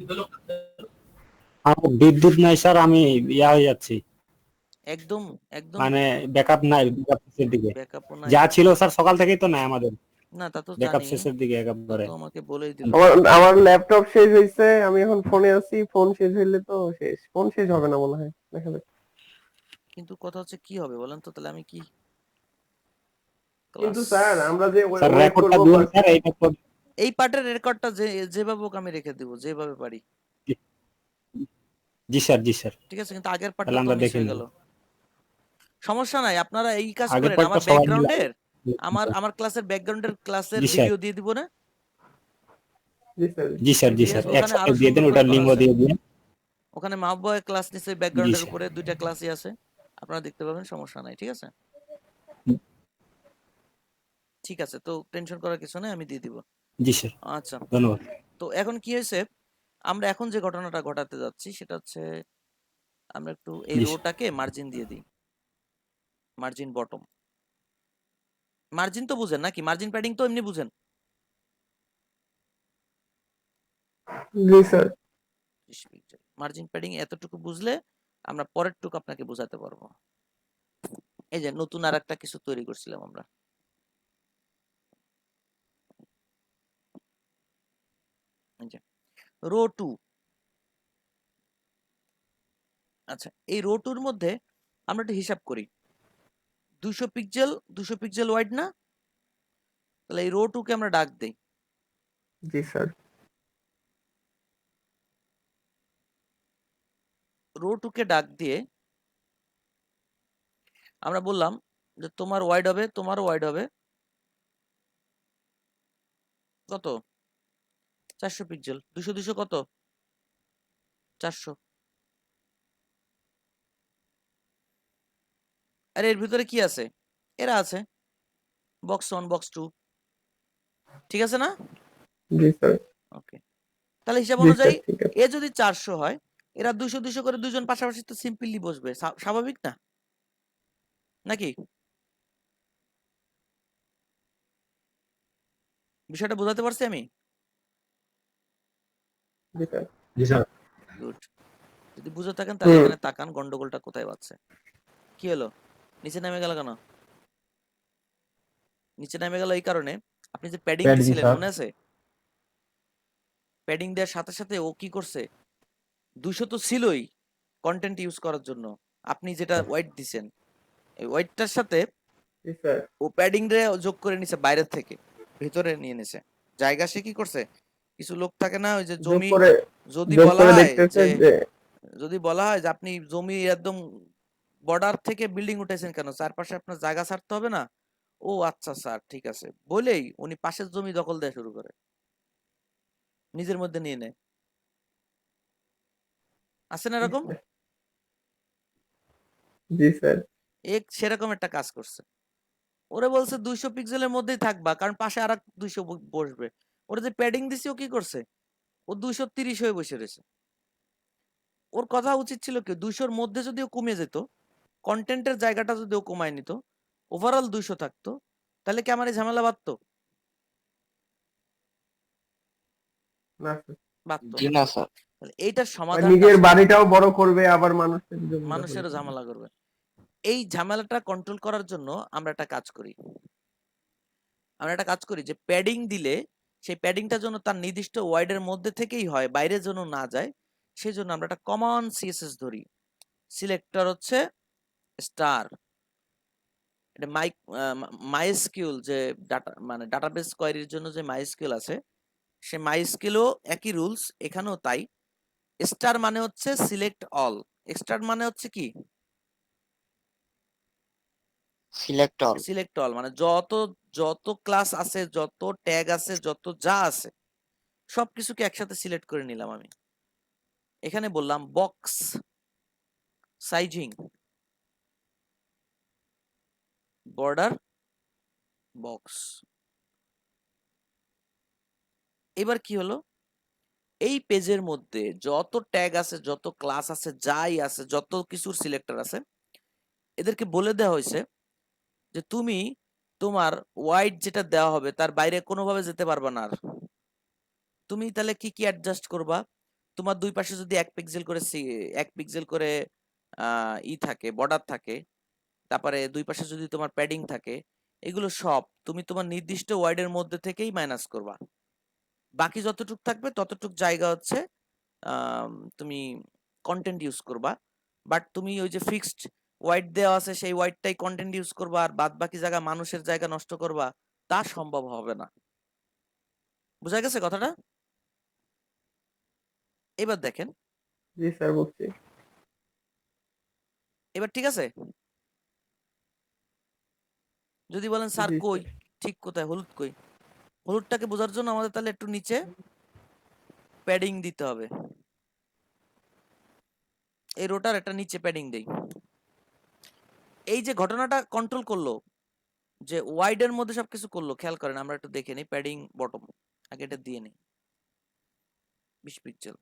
আমার বিদ্যুৎ নাই স্যার, আমি হয়ে যাচ্ছি, একদম একদম মানে ব্যাকআপ নাই, ব্যাকআপ শেষের দিকে। ব্যাকআপও নাই। যা ছিল স্যার সকাল থেকেই তো নাই আমাদের, না তা তো ব্যাকআপ জানি, শেষের দিকে তা একেবারে। তো আমাকে বলেই দিল। আমার ল্যাপটপ শেষ হয়েছে, আমি এখন ফোনে আছি, ফোন শেষ হইলে তো শেষ, ফোন শেষ হবে না মনে হয়, দেখা যাক। কিন্তু কথা হচ্ছে কি হবে বলেন তো, তাহলে আমি কি কিন্তু ক্লাস স্যার আমরা যে স্যার ওয়েট রেকর্ডটা করবো দিন স্যার, এইটা তো। এই পার্টের রেকর্ডটা যেভাবে হোক আমি রেখে দিব, যেভাবে পারি। জি স্যার, জি স্যার, ঠিক আছে, কিন্তু আগের পার্টটা তাহলে তো আমরা মিস দেখে হয়ে নেব। গেল। সমস্যা নাই, আপনারা এই কাজ আগের করেন, পার্টটা আমার সবাই মিলে। ব্যাকগ্রাউন্ডের আমার ক্লাসের ব্যাকগ্রাউন্ডের ক্লাসের জি স্যার, ভিডিও দিয়ে দিব না? জি স্যার। জি স্যার, জি ঠিক স্যার, আছে, ওখানে একসাথে আরো দিয়ে সুন্দর দেন, করে ওটার করা লিঙ্কও আছে। দিয়ে দিন। ওখানে মাহবুব ক্লাস নিচে জি ব্যাকগ্রাউন্ডের স্যার, উপরে 2টা ক্লাসই আছে, আপনারা দেখতে পাবেন, সমস্যা নাই। ঠিক আছে, ঠিক আছে, তো টেনশন করার কিছু নেই, আমি দিয়ে দিব। জি স্যার, আচ্ছা, ধন্যবাদ। তো এখন কি হয়েছে, আমরা এখন যে ঘটনাটা ঘটাতে যাচ্ছি সেটা হচ্ছে আমরা একটু এই জি স্যার, রোটাকে মার্জিন দিয়ে দিই, মার্জিন বটম। মার্জিন তো বুঝেন নাকি? মার্জিন প্যাডিং তো এমনি বুঝেন। জি স্যার। মার্জিন প্যাডিং এতটুকু বুঝলে আমরা পরের টুকু আপনাকে বোঝাতে পারবো। এই যে নতুন আর একটা কিছু তৈরি করছিলাম আমরা, এই যে রো 2। আচ্ছা, এই রো 2 এর মধ্যে আমরা একটা হিসাব করি, 200 পিক্সেল ওয়াইড না? তাহলে এই রো 2 কে আমরা ডাক দেই। জি স্যার। রো 2 কে ডাক দিয়ে আমরা বললাম যে তোমার ওয়াইড হবে, তোমারও ওয়াইড হবে কত? 400 পিক্সেল। 200 কত? 400। আর এর ভিতরে কি আছে? এরা আছে, বক্স 1 বক্স 2, ঠিক আছে না? জি স্যার। ওকে, তাহলে হিসাব জি স্যার, অনুযায়ী ঠিক আছে। এ যদি 400 হয়, এরা 200 করে দুজন পাশাপাশি তো সিম্পলি বসবে, স্বাভাবিক না নাকি? বিষয়টা বোঝাতে পারছি আমি? জি স্যার। জি স্যার। গুড। যদি বুঝে থাকেন তাহলে হুম। এখানে তাকান, গন্ডগোলটা কোথায় বাজছে। কি হলো, নিচে নেমে গেল কেন? নিচে নেমে গেল এই কারণে, আপনি যে প্যাডিং প্যাড জি দিছিলেন স্যার। মনে আছে? প্যাডিং দেওয়ার সাথে সাথে ও কি করছে, 200 তো ছিলই কন্টেন্ট ইউজ করার জন্য, আপনি যেটা ওয়াইট দিছেন এই ওয়াইটটার সাথে জি স্যার। ও প্যাডিং রে যোগ করে নিছে, বাইরের থেকে ভিতরে নিয়ে নিছে জায়গা। সে কি করছে, কিছু লোক থাকে না ওই যে যোগ জমি, করে যদি যোগ বলা করে হয় দেখতেছে যে যে যদি বলা হয় যে আপনি জমি একদম বর্ডার থেকে বিল্ডিং উঠেছেন কেন, চারপাশে আপনার জায়গা ছাড়তে হবে না? ও আচ্ছা স্যার ঠিক আছে বলেই উনি পাশের জমি দখল দেওয়া শুরু করে, নিজের মধ্যে নিয়ে নেয়। আছে না এরকম? জি স্যার। এক সেরকম একটা কাজ করছে। ওরে বলছে 200 পিক্সেলের মধ্যেই থাকবা, কারণ পাশে আর 200 বসবে। ওরে যে প্যাডিং দিছি ও কি করছে, ও 230 হয়ে বসে রয়েছে। ওর কথা উচিত ছিল কি 200-র মধ্যে যদি ও কমে যেত, কন্টেন্টের জায়গাটা যদি ও কমায় নিত, ওভারঅল 200 থাকতো, তাহলে কি আমার এই ঝামেলা বাড়তো? না স্যার। বাড়তো জি না। না স্যার। তাহলে এইটার আর সমাধানটা নিজের আসলে বাড়িটাও বড় করবে, আবার মানুষের জমি দখল মানুষেরও করবে। ঝামেলা করবে। এই ঝামেলাটা কন্ট্রোল করার জন্য আমরা একটা কাজ করি, যে প্যাডিং দিলে সেই প্যাডিংটা যেন তার নির্দিষ্ট ওয়াইডের মধ্যে থেকেই হয়, বাইরে যেন না যায়, সেই জন্য আমরা একটা কমন সিএসএস ধরি। সিলেক্টর হচ্ছে স্টার, এটা মাইস্কিউল যে ডাটা মানে ডাটাবেস কোয়েরির জন্য যে মাইস্কিউল আছে, সে মাইস্কিউলও একই রুলস, এখানেও তাই। স্টার মানে হচ্ছে সিলেক্ট অল, স্টার মানে হচ্ছে কি সিলেক্ট অল। সিলেক্ট অল, মানে যত যত ক্লাস আছে, যত ট্যাগ আছে, যত যা আছে সবকিছুকে একসাথে সিলেক্ট করে নিলাম আমি। এখানে বললাম বক্স সাইজিং বর্ডার বক্স। এবার কি হলো, এই পেজের মধ্যে যত ট্যাগ আছে, যত ক্লাস আছে, যাই আছে, যত কিছুর সিলেক্টর আছে, এদেরকে বলে দেওয়া হয়েছে যে তুমি তোমার ওয়াইড যেটা দেওয়া হবে তার বাইরে কোনোভাবে যেতে পারবে না আর। তুমি তাহলে কি কি অ্যাডজাস্ট করবা? তোমার দুই পাশে যদি 1 পিক্সেল করে 1 পিক্সেল করে থাকে, বর্ডার থাকে, তারপরে দুই পাশে যদি তোমার প্যাডিং থাকে, এগুলো সব তুমি তোমার নির্দিষ্ট ওয়াইডের মধ্যে থেকেই মাইনাস করবা। বাকি যতটুক থাকবে ততটুক জায়গা হচ্ছে তুমি কন্টেন্ট ইউজ করবা। বাট তুমি ওই যে ফিক্সড ওয়াইড দেওয়া আছে সেই ওয়াইডটাই কন্টেন্ট ইউজ করবা, আর বাদ বাকি জায়গা মানুষের জায়গা নষ্ট করবা, তা সম্ভব হবে না। বুঝা গেছে কথাটা? এবার দেখেন, জি স্যার বুঝছি। এবার ঠিক আছে? যদি বলেন স্যার জি কই, স্যার। ঠিক কোথায়, হলুদ কই? হলুদটাকে বোঝার জন্য আমাদের তাহলে একটু নিচে প্যাডিং দিতে হবে। এই রোটার একটা নিচে প্যাডিং দেই। এই যে ঘটনাটা কন্ট্রোল করলো, যে ওয়াইডের মধ্যে সবকিছু করলো, খেয়াল করেন, আমরা একটু দেখে নিই প্যাডিং বটম, আগে এটা দিয়ে নিই 20 পিক্সেল।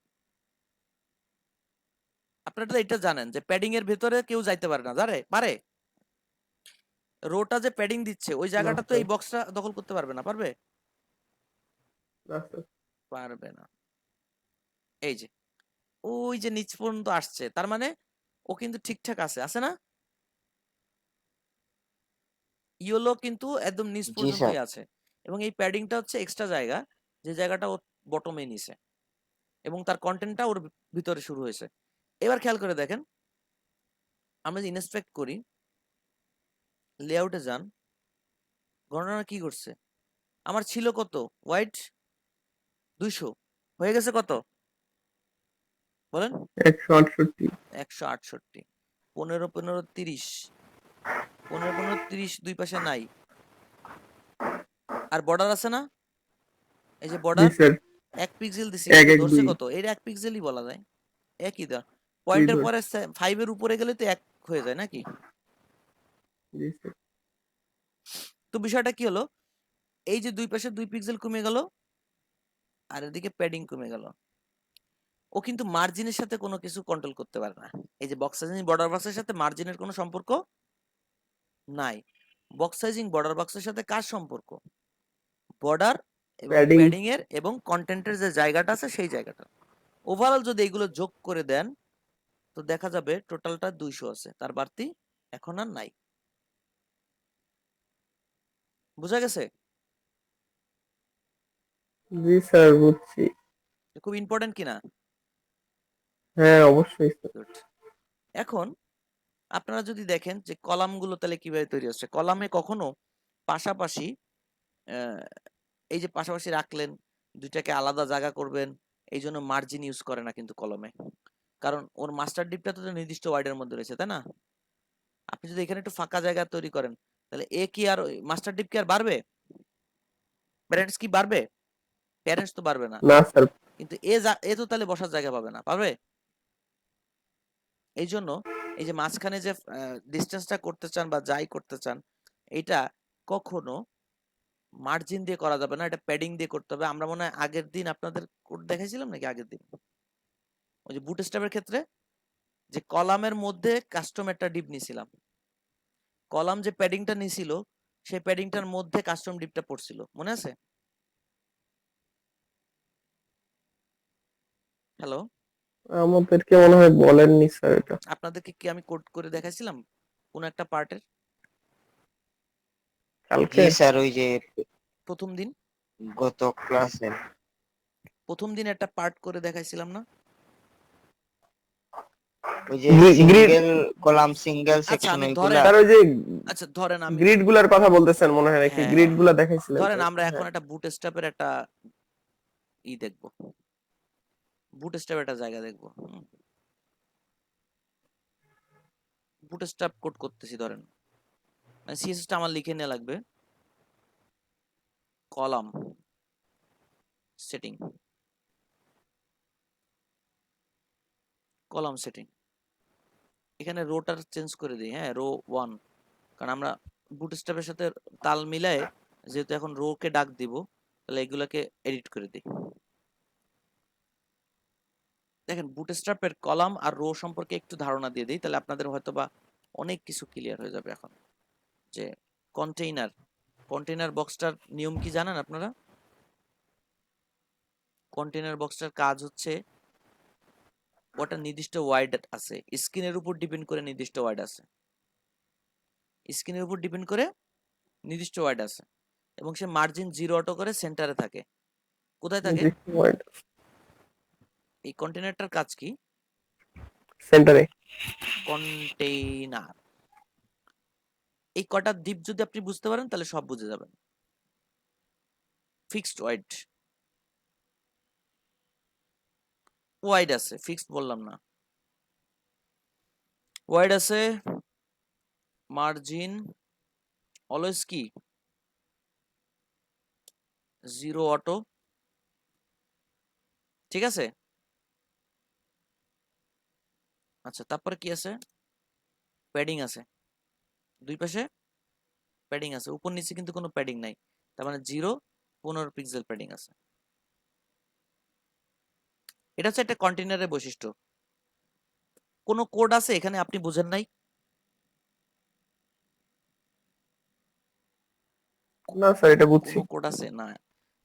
আপনারা তো এটা জানেন যে প্যাডিং এর ভেতরে কেউ যাইতে পারে না, পারে? রোটা যে প্যাডিং দিচ্ছে ওই না জায়গাটা তো স্যার। এই বক্সটা দখল করতে পারবে না, পারবে? না স্যার। পারবে না। এই যে ওই যে নিচ পর্যন্ত আসছে, তার মানে ও কিন্তু ঠিকঠাক আছে, আছে না? ইয়েলো কিন্তু একদম নিচ জি স্যার। পর্যন্তই আছে, এবং এই প্যাডিংটা হচ্ছে এক্সট্রা জায়গা, যে জায়গাটা ও বটমে নিছে, এবং তার কন্টেন্টটা ওর ভিতরে শুরু হয়েছে। এবার খেয়াল করে দেখেন, আমরা যে ইনস্পেক্ট করি, লেআউটে যান, ঘটনা কি করছে, আমার ছিল কত ওয়াইড, 200, হয়ে গেছে কত বলেন? 168। 168, 15 15 30, 15 15 30 দুই পাশে নাই, আর বর্ডার আছে না, এই যে জি বর্ডার, স্যার। 1 পিক্সেল দিছি, 1 কিন্তু 1 ধরছে 2। কত, এর 1 পিক্সেলই বলা যায়, একই দা। জি পয়েন্টের স্যার। পরে 5 এর উপরে গেলে তো 1 হয়ে যায় নাকি? জি স্যার। তো বিষয়টা কি হলো, এই যে দুই পাশে 2 পিক্সেল কমে গেল, আর এদিকে প্যাডিং কমে গেল, ও কিন্তু মার্জিনের সাথে কোনো কিছু কন্ট্রোল করতে পারে না। এই যে বক্স সাইজিং বর্ডার বক্সের সাথে মার্জিনের কোনো সম্পর্ক নাই। বক্স সাইজিং বর্ডার বক্সের সাথে কার সম্পর্ক? বর্ডার এবং প্যাডিং। প্যাডিং এর এবং কন্টেন্টের যে জায়গাটা আছে সেই জায়গাটা। ওভারঅল যদি এগুলো যোগ করে দেন, তো দেখা যাবে টোটালটা 200 আছে, তার বাড়তি এখন আর নাই। বুঝা গেছে? জি স্যার বুঝছি। খুব ইম্পর্টেন্ট কিনা? হ্যাঁ অবশ্যই স্যার। গুড। এখন আপনারা যদি দেখেন যে কলামগুলো তাহলে কিভাবে তৈরি হচ্ছে, কলামে কখনো পাশাপাশি আহ, এই যে পাশাপাশি রাখলেন, দুইটাকে আলাদা জায়গা করবেন, এই জন্য মার্জিন ইউজ করে না কিন্তু কলমে, কারণ ওর মাস্টার ডিপটা তো নির্দিষ্ট ওয়াইডের মধ্যে রয়েছে, তাই না? আপনি যদি এখানে একটু ফাঁকা জায়গা তৈরি করেন, তাহলে এ কি আর মাস্টার ডিপ কি আর বাড়বে? প্যারেন্টস কি বাড়বে? প্যারেন্টস তো বাড়বে না, না স্যার। কিন্তু এ তো তাহলে বসার জায়গা পাবে না, পারবে? এই জন্য এই যে মাঝখানে যে ডিস্টেন্সটা করতে চান বা যাই করতে চান, এটা কখনো মার্জিন দিয়ে করা যাবে না, এটা প্যাডিং দিয়ে করতে হবে। আমরা মনে হয় আগের দিন আপনাদের কোড দেখাইছিলাম নাকি, আগের দিন ওই যে বুটস্ট্র্যাপের ক্ষেত্রে যে কলামের মধ্যে কাস্টম একটা ডিপ নিছিলাম, কলাম যে প্যাডিংটা নিছিল সেই প্যাডিংটার মধ্যে কাস্টম ডিপটা পড়ছিল, মনে আছে? হ্যালো, আমাদেরকে মনে হয় বলেননি স্যার এটা। আপনাদেরকে কি আমি কোড করে দেখাইছিলাম কোন একটা পার্টের কালকে। জি স্যার, ওই যে প্রথম দিন? গত ক্লাসে। প্রথম দিন একটা পার্ট করে দেখাইছিলাম না? ওই যে গ্রিড, সিঙ্গেল কলাম সিঙ্গেল আচ্ছা সেকশন আমি ওইগুলা। ধরেন, স্যার ওই যে আচ্ছা ধরেন আমি, গ্রিড গুলার কথা বলতেছেন মনে হয় নাকি, হ্যাঁ গ্রিড হ্যাঁ গুলা দেখাইছিলেন ধরেন তো? আমরা এখন হ্যাঁ একটা বুটস্ট্র্যাপের একটা দেখবো, বুটস্ট্র্যাপের একটা জায়গা দেখবো। বুটস্ট্র্যাপ কোড করতেছি ধরেন, মানে সিএসএসটা আমার লিখে নেওয়া লাগবে, কলাম সেটিং, কলাম সেটিং, এখানে রোটার চেঞ্জ করে দিই, হ্যাঁ রো 1, কারণ আমরা বুটস্ট্র্যাপের সাথে তাল মিলায়ে যেহেতু এখন রো কে ডাক দিব, তাহলে এগুলাকে এডিট করে দিই। দেখেন বুটস্ট্র্যাপের কলাম আর রো সম্পর্কে একটু ধারণা দিয়ে দিই, তাহলে আপনাদের হয়তোবা অনেক কিছু ক্লিয়ার হয়ে যাবে এখন। যে কন্টেইনার, কন্টেইনার বক্সটার নিয়ম কি জানেন আপনারা? কন্টেইনার বক্সটার কাজ হচ্ছে ওটা নির্দিষ্ট ওয়াইড আছে, স্ক্রিনের উপর ডিপেন্ড করে নির্দিষ্ট ওয়াইড আছে, স্ক্রিনের উপর ডিপেন্ড করে নির্দিষ্ট ওয়াইড আছে, এবং সে মার্জিন 0 অটো করে সেন্টারে থাকে। কোথায় থাকে? এই কন্টেইনারটার কাজ কি? সেন্টারে। কন্টেইনার, এই কটা দ্বীপ যদি আপনি বুঝতে পারেন তাহলে সব বুঝে যাবেন। ফিক্সড ওয়াইড, ওয়াইড আছে, ফিক্সড বললাম না, ওয়াইড আছে, মার্জিন অলওয়েজ কি 0 অটো, ঠিক আছে? আচ্ছা তারপরে কি আছে? প্যাডিং আছে, দুই পাশে প্যাডিং আছে, উপর নিচে কিন্তু কোনো প্যাডিং নাই, তার মানে 0 15 পিক্সেল প্যাডিং আছে। এটা হচ্ছে একটা কন্টেইনারের বৈশিষ্ট্য। কোনো কোড আছে এখানে আপনি বুঝেন নাই? না স্যার, এটা বুঝছি। কোনো কোড আছে না?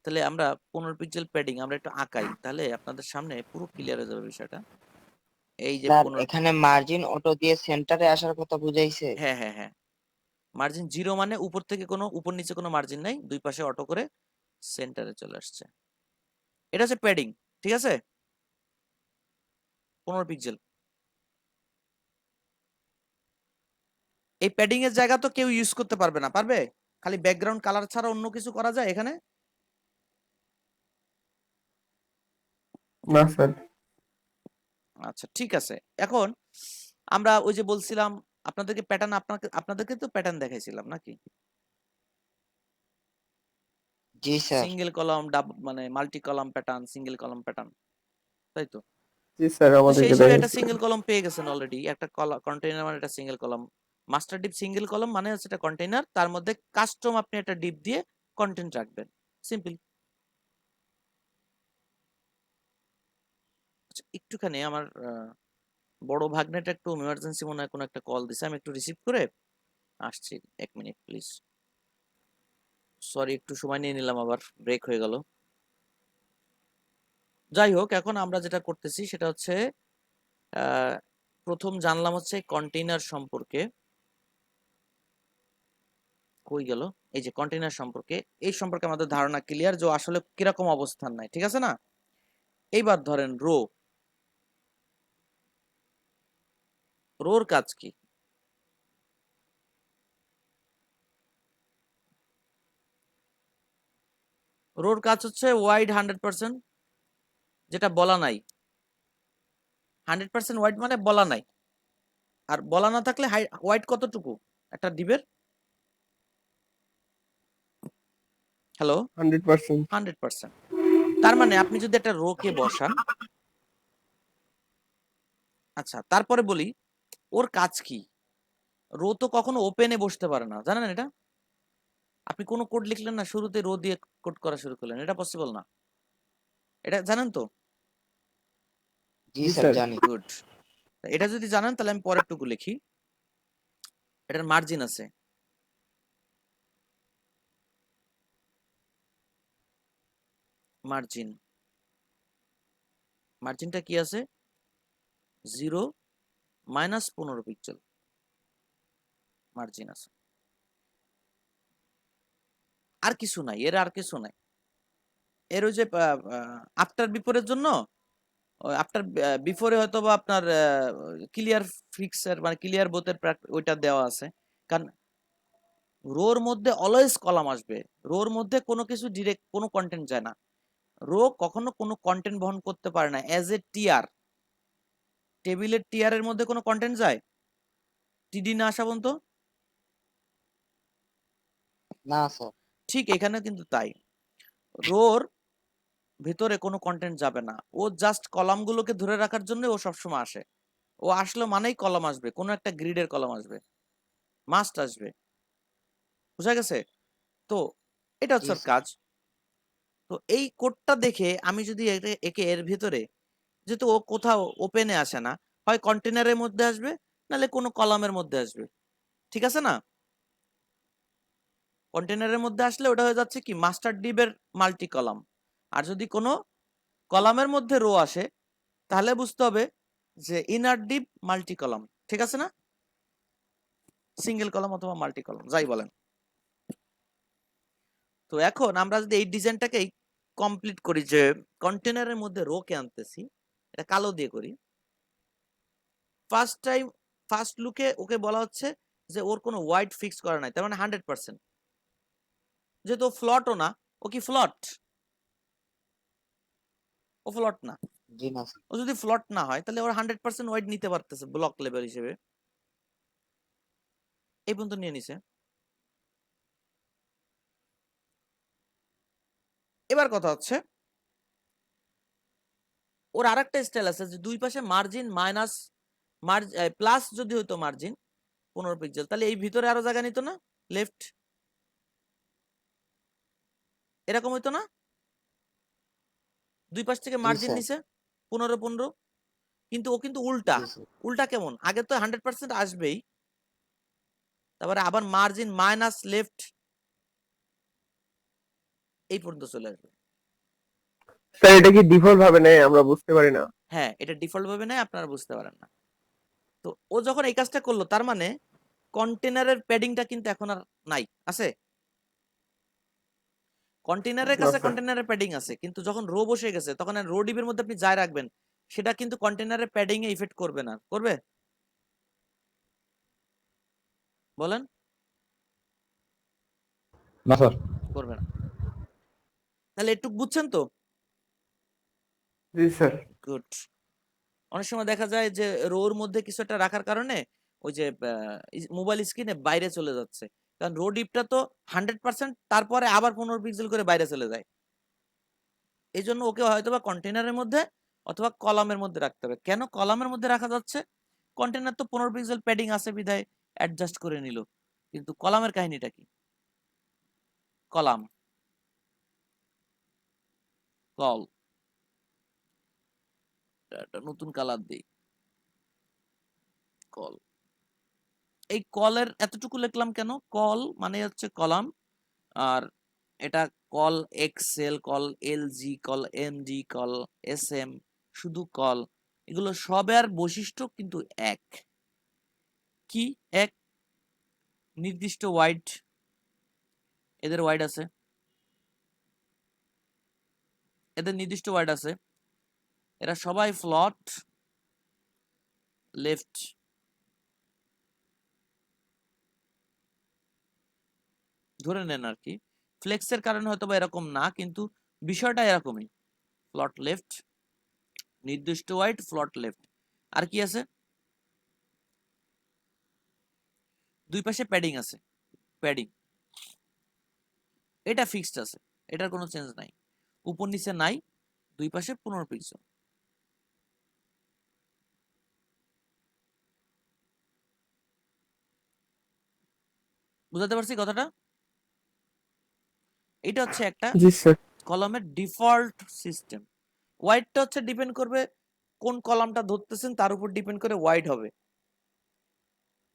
তাহলে আমরা 15 পিক্সেল প্যাডিং আমরা একটু আঁকাই, তাহলে আপনাদের সামনে পুরো ক্লিয়ার হয়ে যাবে বিষয়টা। এই যে স্যার 15, এখানে মার্জিন অটো দিয়ে সেন্টারে আসার কথা বুঝাইছে। হ্যাঁ হ্যাঁ হ্যাঁ, মার্জিন 0 মানে উপর থেকে কোনো, উপর নিচে কোনো মার্জিন নাই, দুই পাশে অটো করে সেন্টারে চলে আসছে, এটা হচ্ছে প্যাডিং, ঠিক আছে? 15 পিক্সেল। এই প্যাডিং এর জায়গা তো কেউ ইউজ করতে পারবে না, পারবে? খালি ব্যাকগ্রাউন্ড কালার ছাড়া অন্য কিছু করা যায় এখানে? না স্যার। আচ্ছা ঠিক আছে। এখন আমরা ওই যে বলছিলাম আপনাদেরকে প্যাটার্ন, আপনাদেরকে তো প্যাটার্ন দেখাইছিলাম নাকি? জি স্যার। সিঙ্গেল কলাম, মানে multi column pattern, single column pattern, তাই তো? জি স্যার, তো সেই আমাদেরকে হিসেবে একটা দেখাইছিলেন। সিঙ্গেল কলাম পেয়ে গেছেন অলরেডি, একটা কন্টেইনার মানে একটা single column, master deep single column মানে হচ্ছে একটা কন্টেইনার, তার মধ্যে কাস্টম আপনি একটা ডিপ দিয়ে কন্টেন্ট রাখবেন, সিম্পল। একটুখানি আমার বড় ভাগ্নেটা একটু ইমার্জেন্সি মনে হয় কোনো একটা কল দিছে, আমি একটু রিসিভ করে আসছি, 1 মিনিট প্লিজ। সরি একটু সময় নিয়ে নিলাম, আবার ব্রেক হয়ে গেল। যাই হোক, এখন আমরা যেটা করতেছি সেটা হচ্ছে প্রথম জানলাম হচ্ছে কন্টেইনার সম্পর্কে, কই গেল, এই যে কন্টেইনার সম্পর্কে, এই সম্পর্কে আমাদের ধারণা ক্লিয়ার যে আসলে কিরকম অবস্থান নাই, ঠিক আছে না? এইবার ধরেন রো, রোর কাজ কি? রোর কাজ হচ্ছে ওয়াইড 100%, যেটা বলা নাই, 100% ওয়াইড মানে বলা নাই, আর বলা না থাকলে ওয়াইড কতটুকু একটা ডিবের? হ্যালো, 100%। 100%। তার মানে আপনি যদি একটা রো কে বসান, আচ্ছা তারপরে বলি ওর কাজ কি। রো তো কখনো ওপেনে বসতে পারে না, জানেন এটা? আপনি কোনো কোড লিখলেন না, শুরুতে রো দিয়ে কোড করা শুরু করলেন, এটা পসিবল না, এটা জানেন তো? জি জি স্যার স্যার। জানি। গুড। এটা যদি জানেন তাহলে আমি পরেরটুকু লিখি। এটার মার্জিন আছে, মার্জিন, মার্জিনটা কি আছে? 0 -15 পিক্সেল মার্জিন আছে, আর কিছু নাই, এর আর কিছু নাই। এর ওই যে আফটার বিপরের জন্য আপনার বিফোরে হয়তো বা আপনার ক্লিয়ার ফিক্সের মানে ক্লিয়ার বোথের ওইটা দেওয়া আছে। কারণ রোর মধ্যে অলওয়েজ কলাম আসবে, রোর মধ্যে কোনো কিছু ডিরেক্ট কোনো কন্টেন্ট যায় না। রো কখনো কোনো কন্টেন্ট বহন করতে পারে না অ্যাজ এ টিআর। টেবিলের টিআর এর মধ্যে কোনো কন্টেন্ট যায় টিডি না আসা পর্যন্ত? না স্যার। ঠিক এখানে কিন্তু তাই, রোর ভেতরে কোনো কন্টেন্ট যাবে না, ও জাস্ট কলামগুলোকে ধরে রাখার জন্য ও সবসময় আসে। ও আসলো মানেই কলাম আসবে, কোনো একটা গ্রিডের কলাম আসবে, মাস্ট আসবে। বুঝা গেছে? তো এটা জি হচ্ছে ওর স্যার। কাজ। তো এই কোডটা দেখে আমি যদি একে এর ভিতরে, যেহেতু ও কোথাও ওপেনে আসে না, হয় কন্টেনারের মধ্যে আসবে নাহলে কোনো কলামের মধ্যে আসবে, ঠিক আছে না? কন্টেনারের মধ্যে আসলে ওটা হয়ে যাচ্ছে কি মাস্টার ডিবের মাল্টি কলাম। আর যদি কোনো কলামের মধ্যে রো আসে তাহলে বুঝতে হবে যে ইনার ডিপ মাল্টি কলাম, ঠিক আছে না? সিঙ্গেল কলাম অথবা মাল্টি কলাম যাই বলেন। তো এখন আমরা যদি এই ডিজাইনটাকেই কমপ্লিট করি, যে কন্টেনারের মধ্যে রো কে আনতেছি, এটা কালো দিয়ে করি। ফার্স্ট লুকে ওকে বলা হচ্ছে যে ওর কোনো ওয়াইড ফিক্স করা নাই, তার মানে 100%। যেহেতু ফ্লটও না, ও কি ফ্লট? ও ফ্লট না। জি না স্যার। ও যদি ফ্লট না হয় তাহলে ওর 100% ওয়াইড নিতে পারতেছে ব্লক লেভেল হিসেবে, এই পর্যন্ত নিয়ে নিছে। এবার কথা হচ্ছে ওর আরেকটা স্টাইল আছে যে দুই পাশে মার্জিন মাইনাস প্লাস যদি হইতো মার্জিন 15 পিক্সেল, তাহলে এই ভিতরে আরো জায়গা নিত না লেফট, এরকম হইতো না? দুই পাশ থেকে জি মার্জিন স্যার। নিছে 15 কিন্তু ও কিন্তু উল্টা। জি স্যার। উল্টা কেমন? আগে তো 100% আসবেই, তারপরে আবার মার্জিন মাইনাস লেফট এই পর্যন্ত চলে আসবে। স্যার এটা কি ডিফল্ট ভাবে নেয় আমরা বুঝতে পারি না। হ্যাঁ, এটা ডিফল্ট ভাবে নেয়, আপনারা বুঝতে পারেন না। তো ও যখন এই কাজটা করলো তার মানে কন্টেনারের প্যাডিংটা কিন্তু এখন আর নাই, আছে? কন্টেনারের না কাছে স্যার। কন্টেনারের প্যাডিং আছে, কিন্তু যখন রো বসে গেছে তখন আর রো ডিবের মধ্যে আপনি যাই রাখবেন সেটা কিন্তু কন্টেনারের প্যাডিং এ ইফেক্ট করবে না, করবে? বলেন। না স্যার। করবে না। তাহলে একটু বুঝছেন তো? জি স্যার। গুড। অনেক সময় দেখা যায় যে রোর মধ্যে কিছু একটা রাখার কারণে ওই যে মোবাইল স্ক্রিনে বাইরে চলে যাচ্ছে, কারণ রো ডিপটা তো 100%, তারপরে আবার 15 পিক্সেল করে বাইরে চলে যায়। এই জন্য ওকে হয়তো বা কন্টেনারের মধ্যে অথবা কলামের মধ্যে রাখতে হবে। কেন কলামের মধ্যে রাখা যাচ্ছে? কন্টেনার তো 15 পিক্সেল প্যাডিং আছে বিধায় অ্যাডজাস্ট করে নিল, কিন্তু কলামের কাহিনীটা কি? কলাম, কল, একটা নতুন কালার দিই, কল। এই কলের এতটুকু লিখলাম কেন? কল মানে হচ্ছে কলাম, আর এটা col XL, col LG, col MD, col SM, শুধু কল, এগুলো সবের বৈশিষ্ট্য কিন্তু এক। কি এক? নির্দিষ্ট ওয়াইড, এদের ওয়াইড আছে, এদের নির্দিষ্ট ওয়াইড আছে, এরা সবাই ফ্লট লেফট। ধরে নেন আর কি, ফ্লেক্সের কারণে হয়তো বা এরকম না, কিন্তু বিষয়টা এরকমই। ফ্লট লেফট, নির্দিষ্ট ওয়াইড, ফ্লট লেফট। আর কি আছে? দুই পাশে প্যাডিং আছে, প্যাডিং, এটা ফিক্সড আছে, এটার কোনো চেঞ্জ নাই, উপর নিচে নাই, দুই পাশে 15 পিক্সেল। বুঝাতে পারছি কথাটা? এটা হচ্ছে একটা জি স্যার। কলামের ডিফল্ট সিস্টেম। ওয়াইডটা হচ্ছে ডিপেন্ড করবে কোন কলামটা ধরতেছেন তার উপর ডিপেন্ড করে ওয়াইড হবে।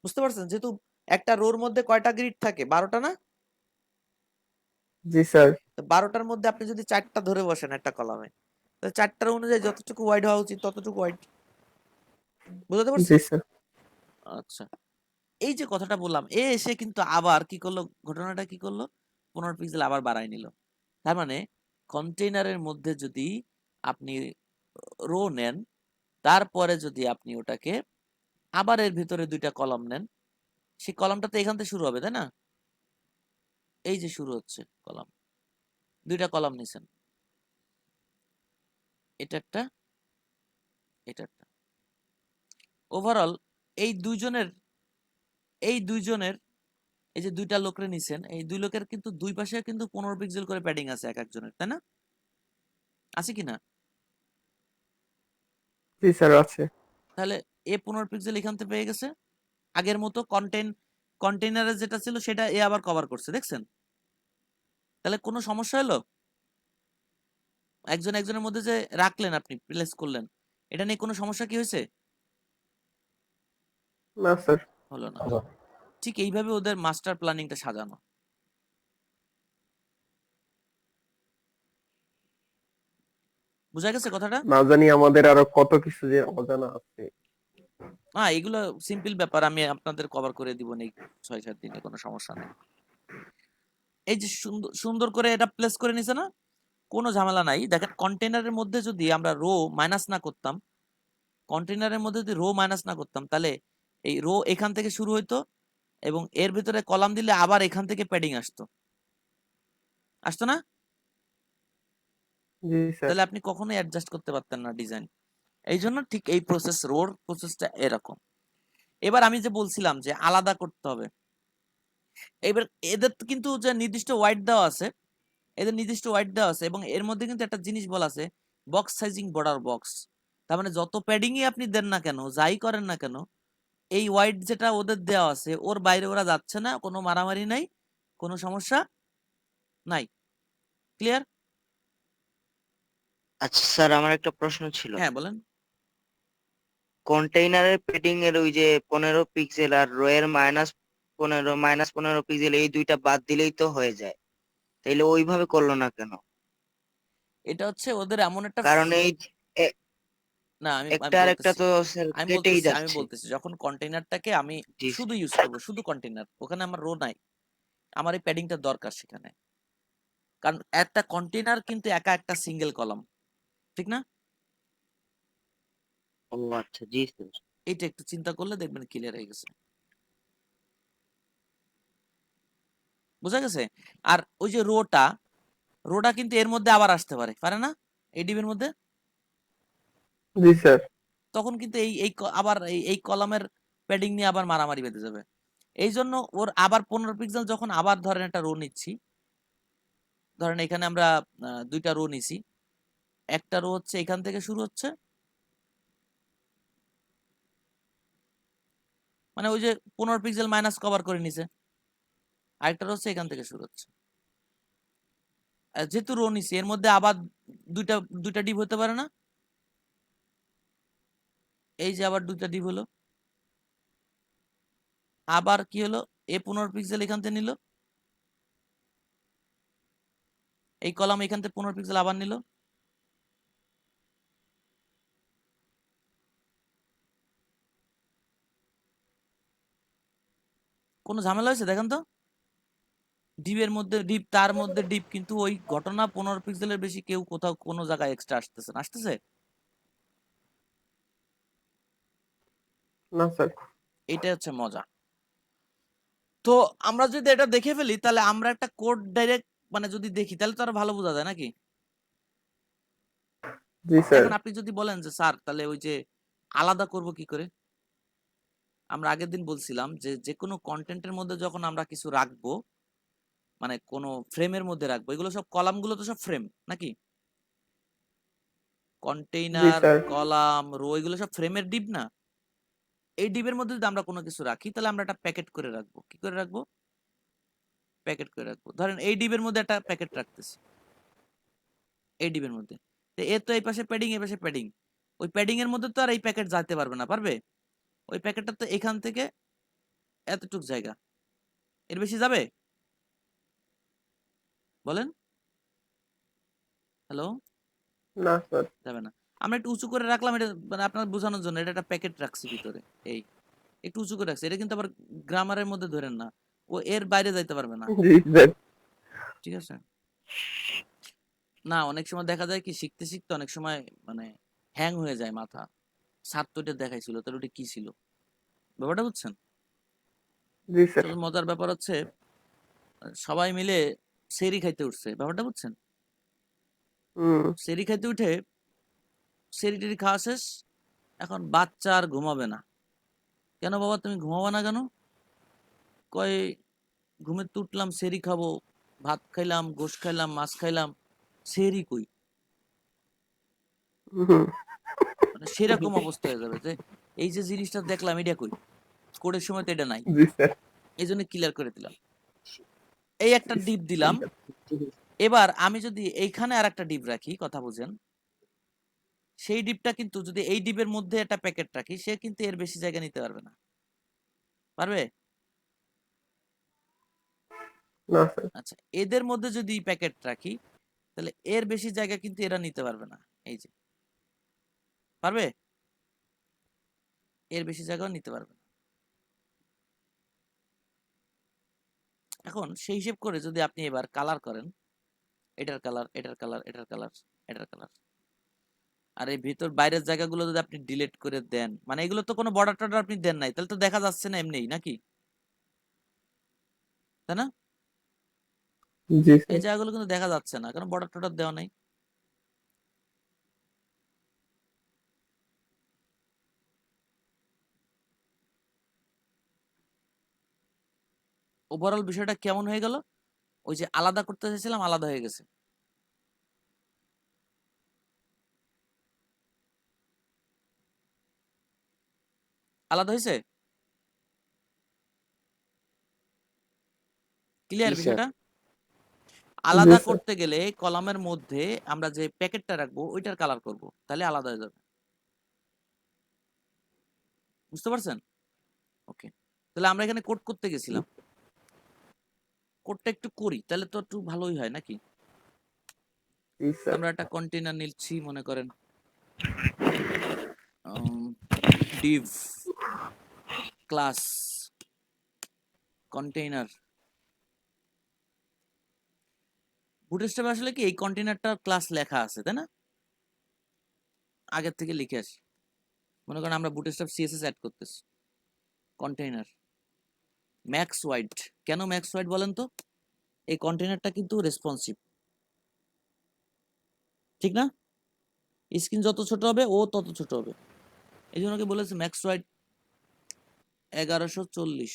বুঝতে পারছেন? যেহেতু একটা রোর মধ্যে কয়টা গ্রিড থাকে? 12টা না? জি স্যার। তো 12টার মধ্যে আপনি যদি 4টা ধরে বসেন একটা কলামে, তাহলে 4টার অনুযায়ী যতটুকু ওয়াইড হওয়া উচিত ততটুকু ওয়াইড। বুঝতে পারছি? জি স্যার। আচ্ছা, এই যে কথাটা বললাম, এ এসে কিন্তু আবার কি করলো, ঘটনাটা কি করলো, 15 পিক্সেল আবার বাড়ায় নিল। তার মানে কন্টেইনারের মধ্যে যদি আপনি রো নেন, তারপরে যদি আপনি ওটাকে আবার এর ভিতরে দুইটা কলাম নেন, সেই কলামটা তো এখান থেকে শুরু হবে, তাই না? এই যে শুরু হচ্ছে কলাম, দুইটা কলাম নিছেন, এটা একটা, এটা একটা। ওভারঅল এই দুইজনের এই দুইজনের এই যে দুইটা লোকরে নিছেন, এই দুই লোকের কিন্তু দুই পাশে কিন্তু 15 পিক্সেল করে প্যাডিং আছে এক একজনের, তাই না? আছে কি না? জি স্যার আছে। তাহলে এ 15 পিক্সেল এখান থেকে পেয়ে গেছে, আগের মতো কন্টেইনারে যেটা ছিল সেটা এ আবার কভার করছে, দেখছেন? তাহলে কোনো সমস্যা হলো? একজন একজনের মধ্যে যে রাখলেন, আপনি প্লেস করলেন, এটা নিয়ে কোনো সমস্যা কি হয়েছে? না স্যার। হলো না। ঠিক এইভাবে ওদের মাস্টার প্ল্যানিংটা সাজানো। বুঝা গেছে কথাটা? না জানি আমাদের আরো কত কিছু যে অজানা আছে। এগুলো সিম্পল ব্যাপার, আমি আপনাদের কভার করে দিব এই 6-7 দিনে, কোনো সমস্যা নেই। এই যে সুন্দর সুন্দর করে এটা প্লেস করে নিছে না, কোনো ঝামেলা নাই। দেখেন কন্টেইনারের মধ্যে যদি আমরা রো মাইনাস না করতাম, কন্টেইনারের মধ্যে যদি রো মাইনাস না করতাম, তাহলে এই রো এখান থেকে শুরু হইতো এবং এর ভিতরে কলাম দিলে আবার এখান থেকে প্যাডিং আসতো, আসতো না? জি স্যার। তাহলে আপনি কখনোই অ্যাডজাস্ট করতে পারতেন না ডিজাইন। এই জন্য ঠিক এই প্রসেস, রোর প্রসেসটা এরকম। এবার আমি যে বলছিলাম যে আলাদা করতে হবে, এবার এদের কিন্তু যে নির্দিষ্ট ওয়াইড দেওয়া আছে, এদের নির্দিষ্ট ওয়াইড দেওয়া আছে এবং এর মধ্যে কিন্তু একটা জিনিস বলা আছে, বক্স সাইজিং বর্ডার বক্স। তার মানে যত প্যাডিংই আপনি দেন না কেন, যাই করেন না কেন, এই ওয়াইড যেটা ওদের দেওয়া আছে ওর বাইরে ওরা যাচ্ছে না, কোনো মারামারি নাই, কোনো সমস্যা নাই। ক্লিয়ার? আচ্ছা স্যার, আমার একটা প্রশ্ন ছিল। হ্যাঁ বলেন। কন্টেইনারের পেডিং এর ওই যে 15 পিক্সেল আর রো এর -15 পিক্সেল, এই দুইটা বাদ দিলেই তো হয়ে যায়, তাইলে ওইভাবে করলো না কেন? এটা হচ্ছে ওদের এমন একটা কারণ এই এ- না, আমি একটা আর একটা বলতেছি, তো স্যার আমি কেটেই বলতেছি আমি যাচ্ছে। বলতেছি যখন কন্টেইনারটাকে আমি জি শুধু স্যার। ইউজ করব, শুধু কন্টেইনার, ওখানে আমার রো নাই, আমার এই প্যাডিংটা দরকার সেখানে। কারণ একটা কন্টেইনার কিন্তু একা একটা সিঙ্গেল কলাম, ঠিক না? ও আচ্ছা, জি স্যার। এইটা একটু চিন্তা করলে দেখবেন ক্লিয়ার হয়ে গেছে। বুঝা গেছে? আর ওই যে রোটা কিন্তু এর মধ্যে আবার আসতে পারে, পারে না? এই ডিবের মধ্যে জি স্যার। তখন কিন্তু এই এই আবার এই কলামের প্যাডিং নিয়ে আবার মারামারি বেঁধে যাবে। এই জন্য ওর আবার 15 পিক্সেল যখন আবার ধরেন একটা রো নিচ্ছি, ধরেন এখানে আমরা দুইটা রো নিছি, একটা রো হচ্ছে এখান থেকে শুরু হচ্ছে, মানে ওই যে 15 পিক্সেল মাইনাস কভার করে নিছে, আরেকটা রো হচ্ছে এখান থেকে শুরু হচ্ছে। যেহেতু রো নিছি এর মধ্যে আবার দুইটা দুইটা ডিপ হতে পারে না? এই যে আবার দুইটা ডিপ হলো, আবার কি হলো, এ 15 পিক্সেল এখান থেকে নিল, এই কলাম এখান থেকে 15 পিক্সেল আবার নিল, কোনো ঝামেলা হয়েছে দেখেন তো? ডিপের মধ্যে ডিপ, তার মধ্যে ডিপ, কিন্তু ওই ঘটনা 15 পিক্সেলের বেশি কেউ কোথাও কোনো জায়গায় এক্সট্রা আসতেছে না, আসতেছে? না স্যার। এইটাই হচ্ছে মজা। তো আমরা যদি এটা দেখে ফেলি, তাহলে আমরা একটা কোড ডাইরেক্ট মানে যদি দেখি, তাহলে তো আরো ভালো বোঝা যায় নাকি? জি স্যার। এখন আপনি যদি বলেন যে স্যার তাহলে ওই যে আলাদা করব কি করে, আমরা আগের দিন বলছিলাম যে যে কোনো কন্টেন্টের মধ্যে যখন আমরা কিছু রাখবো, মানে কোনো ফ্রেমের মধ্যে রাখবো, এগুলো সব কলামগুলো তো সব ফ্রেম নাকি? জি কন্টেইনার, স্যার। কলাম, রো, এগুলো সব ফ্রেমের ডিপ না? এই ডিপের মধ্যে যদি আমরা কোনো কিছু রাখি, তাহলে আমরা একটা প্যাকেট করে রাখবো। কি করে রাখবো? প্যাকেট করে রাখবো। ধরেন এই ডিপের মধ্যে একটা প্যাকেট রাখতেছি, এই ডিপের মধ্যে, তো এর তো এই পাশে প্যাডিং, এই পাশে প্যাডিং, ওই প্যাডিং এর মধ্যে তো আর এই প্যাকেট যেতে পারবে না, পারবে? ওই প্যাকেটটা তো এখান থেকে এতটুক জায়গা, এর বেশি যাবে? বলেন। হ্যালো? না স্যার। যাবে না। আমরা একটু উঁচু করে রাখলাম, এটা মানে আপনার বোঝানোর জন্য, এটা একটা প্যাকেট রাখছি ভিতরে, এই একটু উঁচু করে রাখছি, এটা কিন্তু আবার গ্রামারের মধ্যে ধরেন না, ও এর বাইরে যাইতে পারবে না, জি স্যার। ঠিক আছে? না, অনেক সময় দেখা যায় কি, শিখতে শিখতে অনেক সময় মানে হ্যাং হয়ে যায় মাথা। স্যার তো এটা দেখাইছিল, তাহলে ওটা কি ছিল? ব্যাপারটা বুঝছেন? জি স্যার। সবচেয়ে মজার ব্যাপার হচ্ছে সবাই মিলে সেরি খাইতে উঠছে, ব্যাপারটা বুঝছেন? হুম। সেরি খাইতে উঠে সেরি টেরি খাওয়া শেষ, এখন বাচ্চা আর ঘুমাবে না। কেন বাবা তুমি ঘুমাবে না কেন? কয় ঘুমের তো উঠলাম, সেরি খাবো, ভাত খাইলাম, গোশ খাইলাম, মাছ খাইলাম, সেরি কই? হুম। মানে সেরকম অবস্থা হয়ে যাবে যে এই যে জিনিসটা দেখলাম এটা কই, কোডের সময় তো এটা নাই। জি স্যার। এই জন্য ক্লিয়ার করে দিলাম, এই একটা ডিপ দিলাম। এবার আমি যদি এইখানে আর একটা ডিপ রাখি, কথা বুঝেন, সেই ডিপটা কিন্তু যদি এই ডিপের মধ্যে একটা প্যাকেট রাখি, সে কিন্তু এর বেশি জায়গা নিতে পারবে না। পারবে? না স্যার। আচ্ছা, এদের মধ্যে যদি প্যাকেট রাখি, তাহলে এর বেশি জায়গা কিন্তু এরা নিতে পারবে না। এই যে, পারবে? এর বেশি জায়গাও নিতে পারবে না। এখন সেই হিসেব করে যদি আপনি এবার কালার করেন, এটার কালার, এটার কালার, এটার কালার, এটার কালার, আর এই ভিতর বাইরের জায়গাগুলো যদি আপনি ডিলিট করে দেন, মানে এগুলো তো কোনো বর্ডার টর্ডার আপনি দেন নাই, তাহলে তো দেখা যাচ্ছে না এমনিই, নাকি? তাই না? জি এই স্যার। জায়গাগুলো কিন্তু দেখা যাচ্ছে না, কারণ বর্ডার টর্ডার দেওয়া নাই। ওভারঅল বিষয়টা কেমন হয়ে গেল? ওই যে আলাদা করতে চাইছিলাম, আলাদা হয়ে গেছে। আলাদা হয়েছে? ক্লিয়ার জি স্যার। বিষয়টা? জি আলাদা স্যার। করতে গেলে কলামের মধ্যে আমরা যে প্যাকেটটা রাখবো ওইটার কালার করব, তাহলে আলাদা হয়ে যাবে। বুঝতে পারছেন? ওকে, তাহলে আমরা এখানে কোড করতে গেছিলাম, কোডটা একটু করি তাহলে তো একটু ভালোই হয়, নাকি? জি স্যার। আমরা একটা কন্টেইনার নিচ্ছি, মনে করেন div ক্লাস কন্টেইনার। বুটস্ট্র্যাপে আসলে কি এই কন্টেইনারটা ক্লাস লেখা আছে, তাই না? আগের থেকে লিখে আসি। মনে করেন আমরা বুটস্ট্র্যাপ সিএসএস অ্যাড করতেছি, কন্টেইনার ম্যাক্স ওয়াইড। কেন ম্যাক্স ওয়াইড বলেন তো? এই কন্টেইনারটা কিন্তু রেসপন্সিভ, ঠিক না? স্ক্রিন যত ছোট হবে ও তত ছোট হবে, এই জন্য কি বলেছে ম্যাক্স ওয়াইড 1140,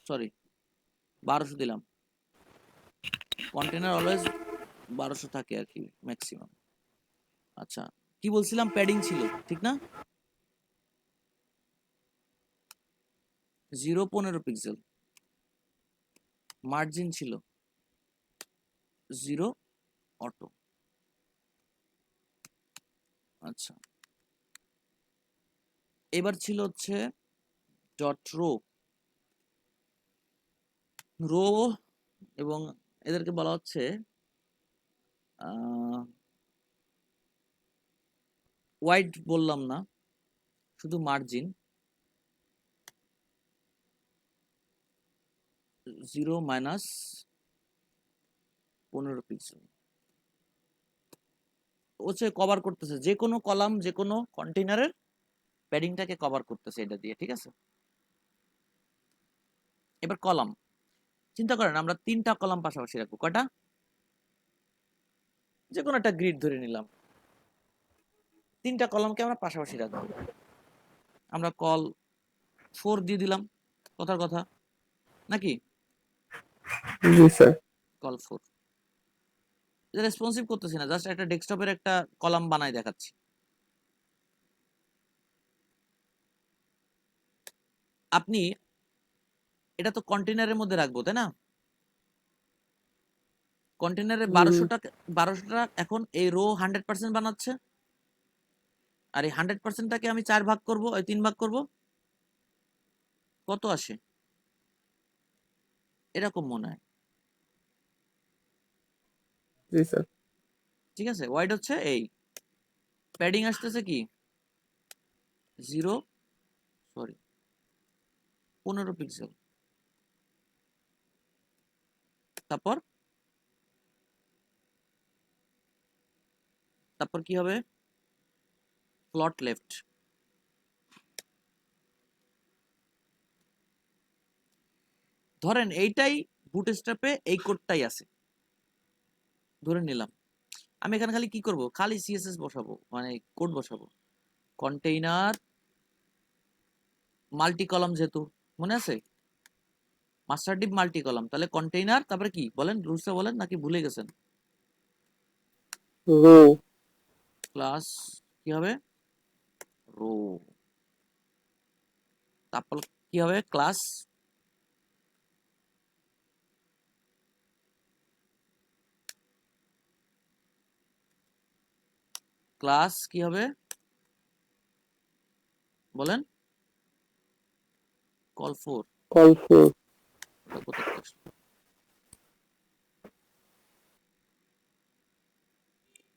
সরি 1200 দিলাম। কন্টেইনার অলওয়েজ 1200 থাকে আর কি, ম্যাক্সিমাম। আচ্ছা, কি বলছিলাম? প্যাডিং ছিল, ঠিক না? 15 পিক্সেল। মার্জিন ছিল 0 অটো। আচ্ছা, এবার ছিল হচ্ছে ডট রো। রো এবং এদেরকে বলা হচ্ছে ওয়াইড বললাম না, শুধু মার্জিন 0 মাইনাস 15 পিক্সেল। হচ্ছে কভার করতেছে যে কোনো কলাম, যে কোনো কন্টেইনারের প্যাডিংটাকে কভার করতেছে এটা দিয়ে, ঠিক আছে? এবার কলাম, চিন্তা করেন আমরা 3টা কলাম পাশাপাশি রাখবো। কয়টা? যে কোনো একটা গ্রিড ধরে নিলাম, 3টা কলামকে আমরা পাশাপাশি রাখবো। আমরা কল 4 দিয়ে দিলাম, কথার কথা, নাকি? জি স্যার। কল 4 রেসপন্সিভ করতেছি না, জাস্ট একটা ডেস্কটপের একটা কলাম বানাই দেখাচ্ছি। আপনি এটা তো কন্টেইনারের মধ্যে রাখবো, তাই না? কন্টেইনারে হুম। 1200টা এখন এই রো 100% বানাচ্ছে, আর এই 100%টাকে আমি 4 ভাগ করব, 3 ভাগ করব, কত আসে? এরকম মনে হয়, জি স্যার। ঠিক আছে? ওয়াইড হচ্ছে এই, প্যাডিং আসতেছে কি 0, সরি 15 পিক্সেল। তারপর তারপর কি হবে, ফ্লট লেফট। ধরেন এইটাই বুটস্ট্র্যাপে এই কোডটাই আছে, ধরে নিলাম। আমি এখানে খালি কি করব, খালি সিএসএস বসাবো, মানে কোড বসাবো। কন্টেইনার মাল্টি কলাম, যেহেতু মনে আছে মাস্টার ডিপ মাল্টি কলাম, তাহলে কন্টেইনার তারপরে কি বলেন, রুলসটা বলেন নাকি ভুলে গেছেন? রো ক্লাস কি হবে, রো। তারপর কি হবে, ক্লাস ক্লাস কি হবে বলেন, কল ফোর। কল ফর কোথায় আসলো,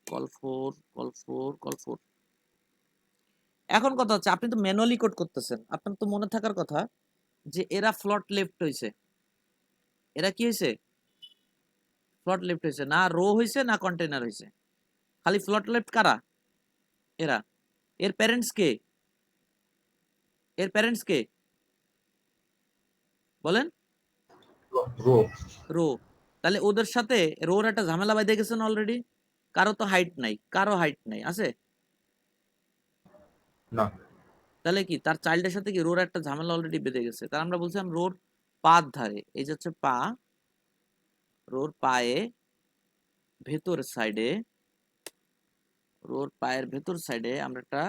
call four, call four, call four. এখন কথা হচ্ছে আপনি তো ম্যানুয়ালি কোড করতেছেন, আপনার তো মনে থাকার কথা যে এরা ফ্লট লেফট হয়েছে, এরা কি হয়েছে, ফ্লট লেফট হয়েছে, না রো হয়েছে না কন্টেইনার হয়েছে, খালি ফ্লট লেফট কারা, এরা। এর প্যারেন্টস কে, এর প্যারেন্টস কে বলেন, রো। রো। তাহলে ওদের সাথে রোর একটা ঝামেলা বাইধে গেছেন অলরেডি। কারো তো হাইট নাই, কারো হাইট নাই, আছে? না। তাহলে কি তার চাইল্ডের সাথে কি রোর একটা ঝামেলা অলরেডি বেঁধে গেছে। তার আমরা বলছিলাম রোর পার ধারে, এই যে হচ্ছে পা, রোর পায়ে ভেতর সাইডে, রোর পায়ের ভেতর সাইডে আমরা একটা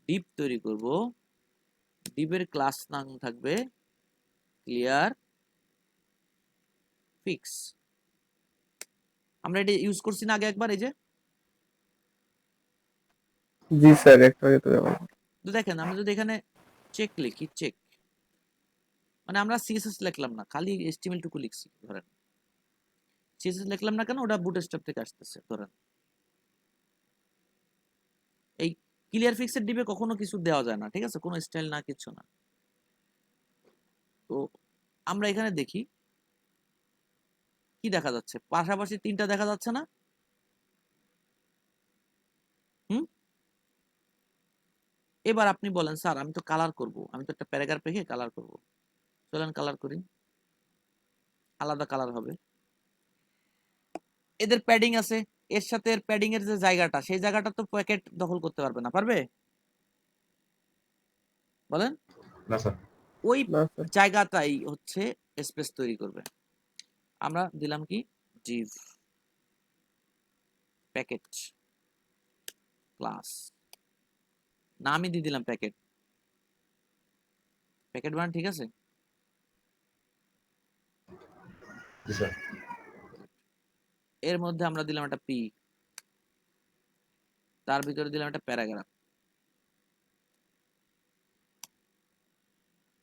ডিপ তৈরি করব। ডিপের ক্লাস নাম থাকবে ক্লিয়ার ফিক্স। আমরা এটা ইউজ করছি না আগে একবার, এই যে জি স্যার, একটু আগে তো ব্যবহার তো দেখেন আমরা যদি এখানে চেক লিখি, চেক মানে আমরা সিএসএস লিখলাম না, খালি এইচটিএমএল টুকু লিখছি। ধরেন সিএসএস লিখলাম না কেন, ওটা বুটস্ট্র্যাপ থেকে আসতেছে। ধরেন এই ক্লিয়ার ফিক্সের ডিপে কখনো কিছু দেওয়া যায় না, ঠিক আছে, কোনো স্টাইল না, কিছু না। তো আমরা এখানে দেখি কি দেখা যাচ্ছে, পাশাপাশি তিনটা দেখা যাচ্ছে না? হুম, এবার আপনি বলেন স্যার আমি তো কালার করব, আমি তো একটা প্যারাগ্রাফ রেখে কালার করব, চলেন কালার করি, আলাদা কালার হবে। এদের প্যাডিং আছে, এর সাথে এর প্যাডিং এর যে জায়গাটা, সেই জায়গাটা তো প্যাকেট দখল করতে পারবে না, পারবে বলেন? না স্যার। ওই না স্যার। জায়গাটাই হচ্ছে স্পেস তৈরি করবে। আমরা দিলাম কি div প্যাকেট ক্লাস, নামই দিয়ে দিলাম প্যাকেট, প্যাকেট বানান ঠিক আছে। জি স্যার। এর মধ্যে আমরা দিলাম একটা পি, তার ভিতরে দিলাম একটা প্যারাগ্রাফ,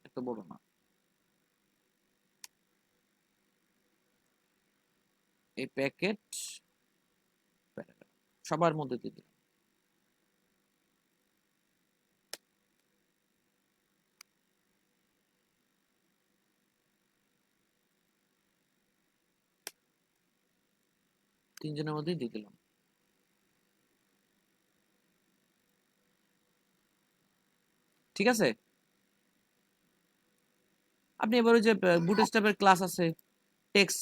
এত বড় না, এই প্যাকেট প্যারাগ্রাফ সবার মধ্যে দিয়ে দিলাম। তিনজনের মধ্যেই দিয়ে দিলাম। ঠিক আছে, আপনি এবার ওই যে বুটস্ট্র্যাপের ক্লাস আছে টেক্সট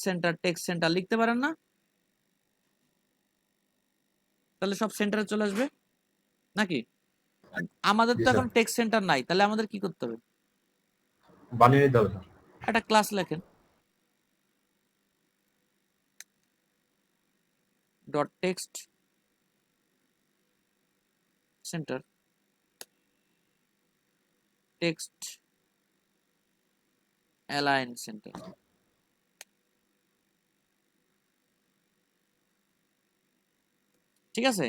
সেন্টার লিখতে পারেন না? তাহলে সব সেন্টারে চলে আসবে নাকি? আমাদের জি তো স্যার। এখন টেক্সট সেন্টার নাই, তাহলে আমাদের কি করতে হবে, বানিয়ে নিতে হবে স্যার। একটা ক্লাস লেখেন, dot text centre, text align centre. ঠিক আছে,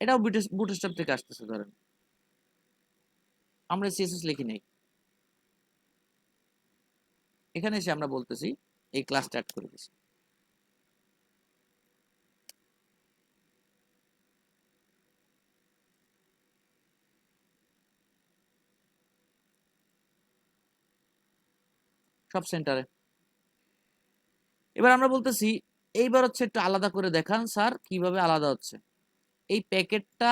এটাও বুটস্ট্র্যাপ থেকে আসতেছে। ধরেন আমরা সিএসএস লিখি নাই, এখানে এসে আমরা বলতেছি এই ক্লাসটা অ্যাড করে দিছি। সব সেন্টারে। এবার আমরা বলতেছি এইবার হচ্ছে একটু আলাদা করে দেখান স্যার, কিভাবে আলাদা হচ্ছে। এই প্যাকেটটা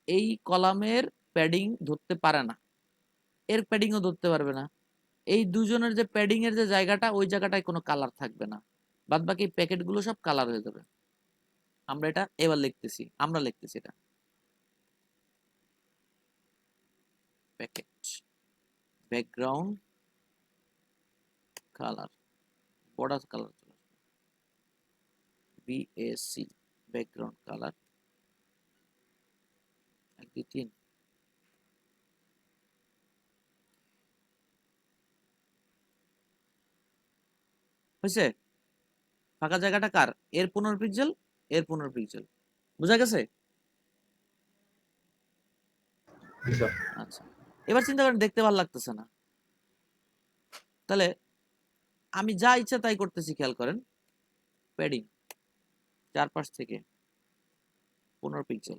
এই কলামের প্যাডিং ধরতে পারে না, এর প্যাডিংও ধরতে পারবে না। এই দুজনের যে প্যাডিং এর যে জায়গাটা, ওই জায়গাটায় কোনো কালার থাকবে না, বাদ বাকি প্যাকেটগুলো সব কালার হয়ে যাবে। আমরা এটা এবার লিখতেছি, আমরা লিখতেছি এটা packet background colour, border colour চলে আসবে, BAC ব্যাকগ্রাউন্ড কালার 1 2 3। হয়েছে? ফাঁকা জায়গাটা কার? এর 15 পিক্সেল, এর 15 পিক্সেল। বুঝা গেছে? জি স্যার। আচ্ছা, এবার চিন্তা করেন দেখতে ভালো লাগতেছে না, তাহলে আমি যা ইচ্ছা তাই করতেছি, খেয়াল করেন প্যাডিং চারপাশ থেকে 15 পিক্সেল।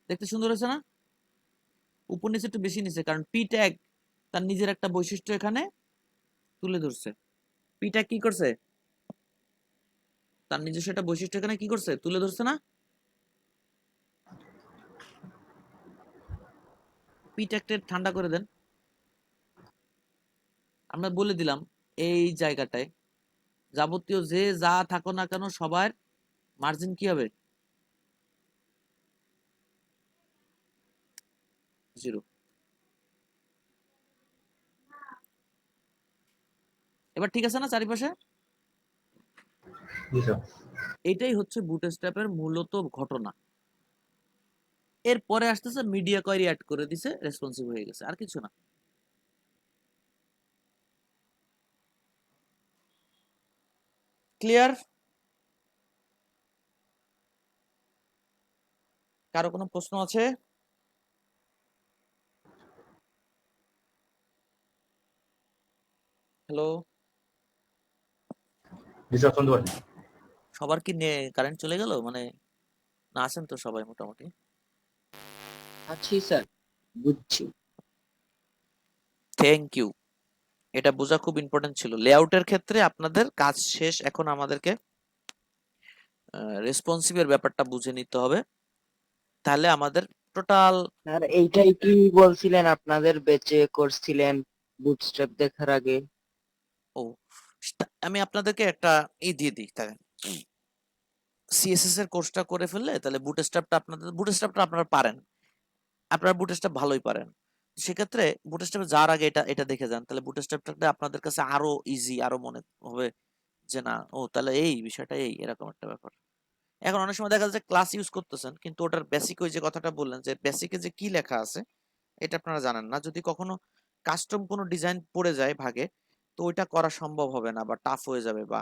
দেখতে সুন্দর হয়েছে না? উপর নিচে একটু বেশি নিচে, কারণ পি ট্যাগ তার নিজের একটা বৈশিষ্ট্য এখানে তুলে ধরছে। পি ট্যাগ কি করছে? তার নিজস্ব একটা বৈশিষ্ট্য এখানে কি করছে? তুলে ধরছে না? পি ট্যাগটা ঠান্ডা করে দেন। আমরা বলে দিলাম এই জায়গাটায় যাবতীয় যে যা থাকো না কেন সবার মার্জিন কি হবে? 0। এবার ঠিক আছে না চারিপাশে? জি স্যার। এটাই হচ্ছে বুটস্ট্র্যাপের মূলত ঘটনা। এরপরে আসতেছে মিডিয়া কোয়েরি অ্যাড করে দিছে, রেসপন্সিভ হয়ে গেছে, আর কিছু না। ক্লিয়ার? কারো কোনো প্রশ্ন আছে? হ্যালো, জি স্যার, শুনতে পাচ্ছি। সবার কি কারেন্ট চলে গেল? মানে না, আছেন তো সবাই মোটামুটি? আছি স্যার, বুঝছি। Thank you. এটা বোঝা খুব ইম্পর্টেন্ট ছিল। লেআউটের ক্ষেত্রে আপনাদের কাজ শেষ, এখন আমাদেরকে রেসপন্সিভের ব্যাপারটা বুঝে নিতে হবে, তাহলে আমাদের টোটাল। স্যার এইটাই কি বলছিলেন আপনাদের বেচে করছিলেন বুটস্ট্র্যাপ দেখার আগে? ও, আমি আপনাদেরকে একটা দিয়ে দিই তাহলে। সিএসএস এর কোর্সটা করে ফেললে তাহলে বুটস্ট্র্যাপটা আপনারা পারেন, আপনারা বুটস্ট্র্যাপ ভালোই পারেন। সেক্ষেত্রে বুটস্ট্র্যাপে যাওয়ার আগে এটা এটা দেখে যান, তাহলে বুটস্ট্র্যাপটা আপনাদের কাছে আরো ইজি, আরো মনে হবে যে না, ও তাহলে এই বিষয়টা এই এরকম একটা ব্যাপার। এখন অনেক সময় দেখা যাচ্ছে ক্লাস ইউজ করতেছেন, কিন্তু ওটার বেসিক ওই যে কথাটা বললেন যে বেসিকে যে কি লেখা আছে এটা আপনারা জানেন না। যদি কখনো কাস্টম কোনো ডিজাইন পড়ে যায় ভাগে, তো ওইটা করা সম্ভব হবে না, বা টাফ হয়ে যাবে, বা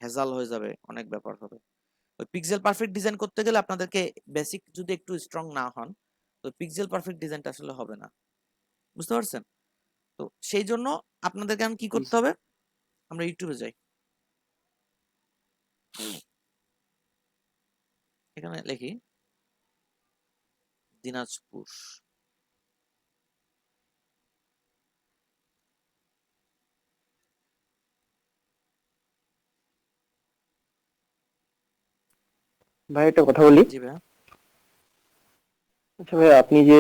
হেজাল হয়ে যাবে, অনেক ব্যাপার হবে। ওই পিক্সেল পারফেক্ট ডিজাইন করতে গেলে আপনাদেরকে বেসিক যদি একটু স্ট্রং না হন, তো পিক্সেল পারফেক্ট ডিজাইনটা আসলে হবে না। বুঝতে পারছেন? তো সেই জন্য আপনাদেরকে এখন কি জি করতে স্যার। হবে? আমরা ইউটিউবে যাই, এখানে লিখি দিনাজপুর। ভাই একটা কথা বলি। জি ভাইয়া। আচ্ছা ভাই, আপনি যে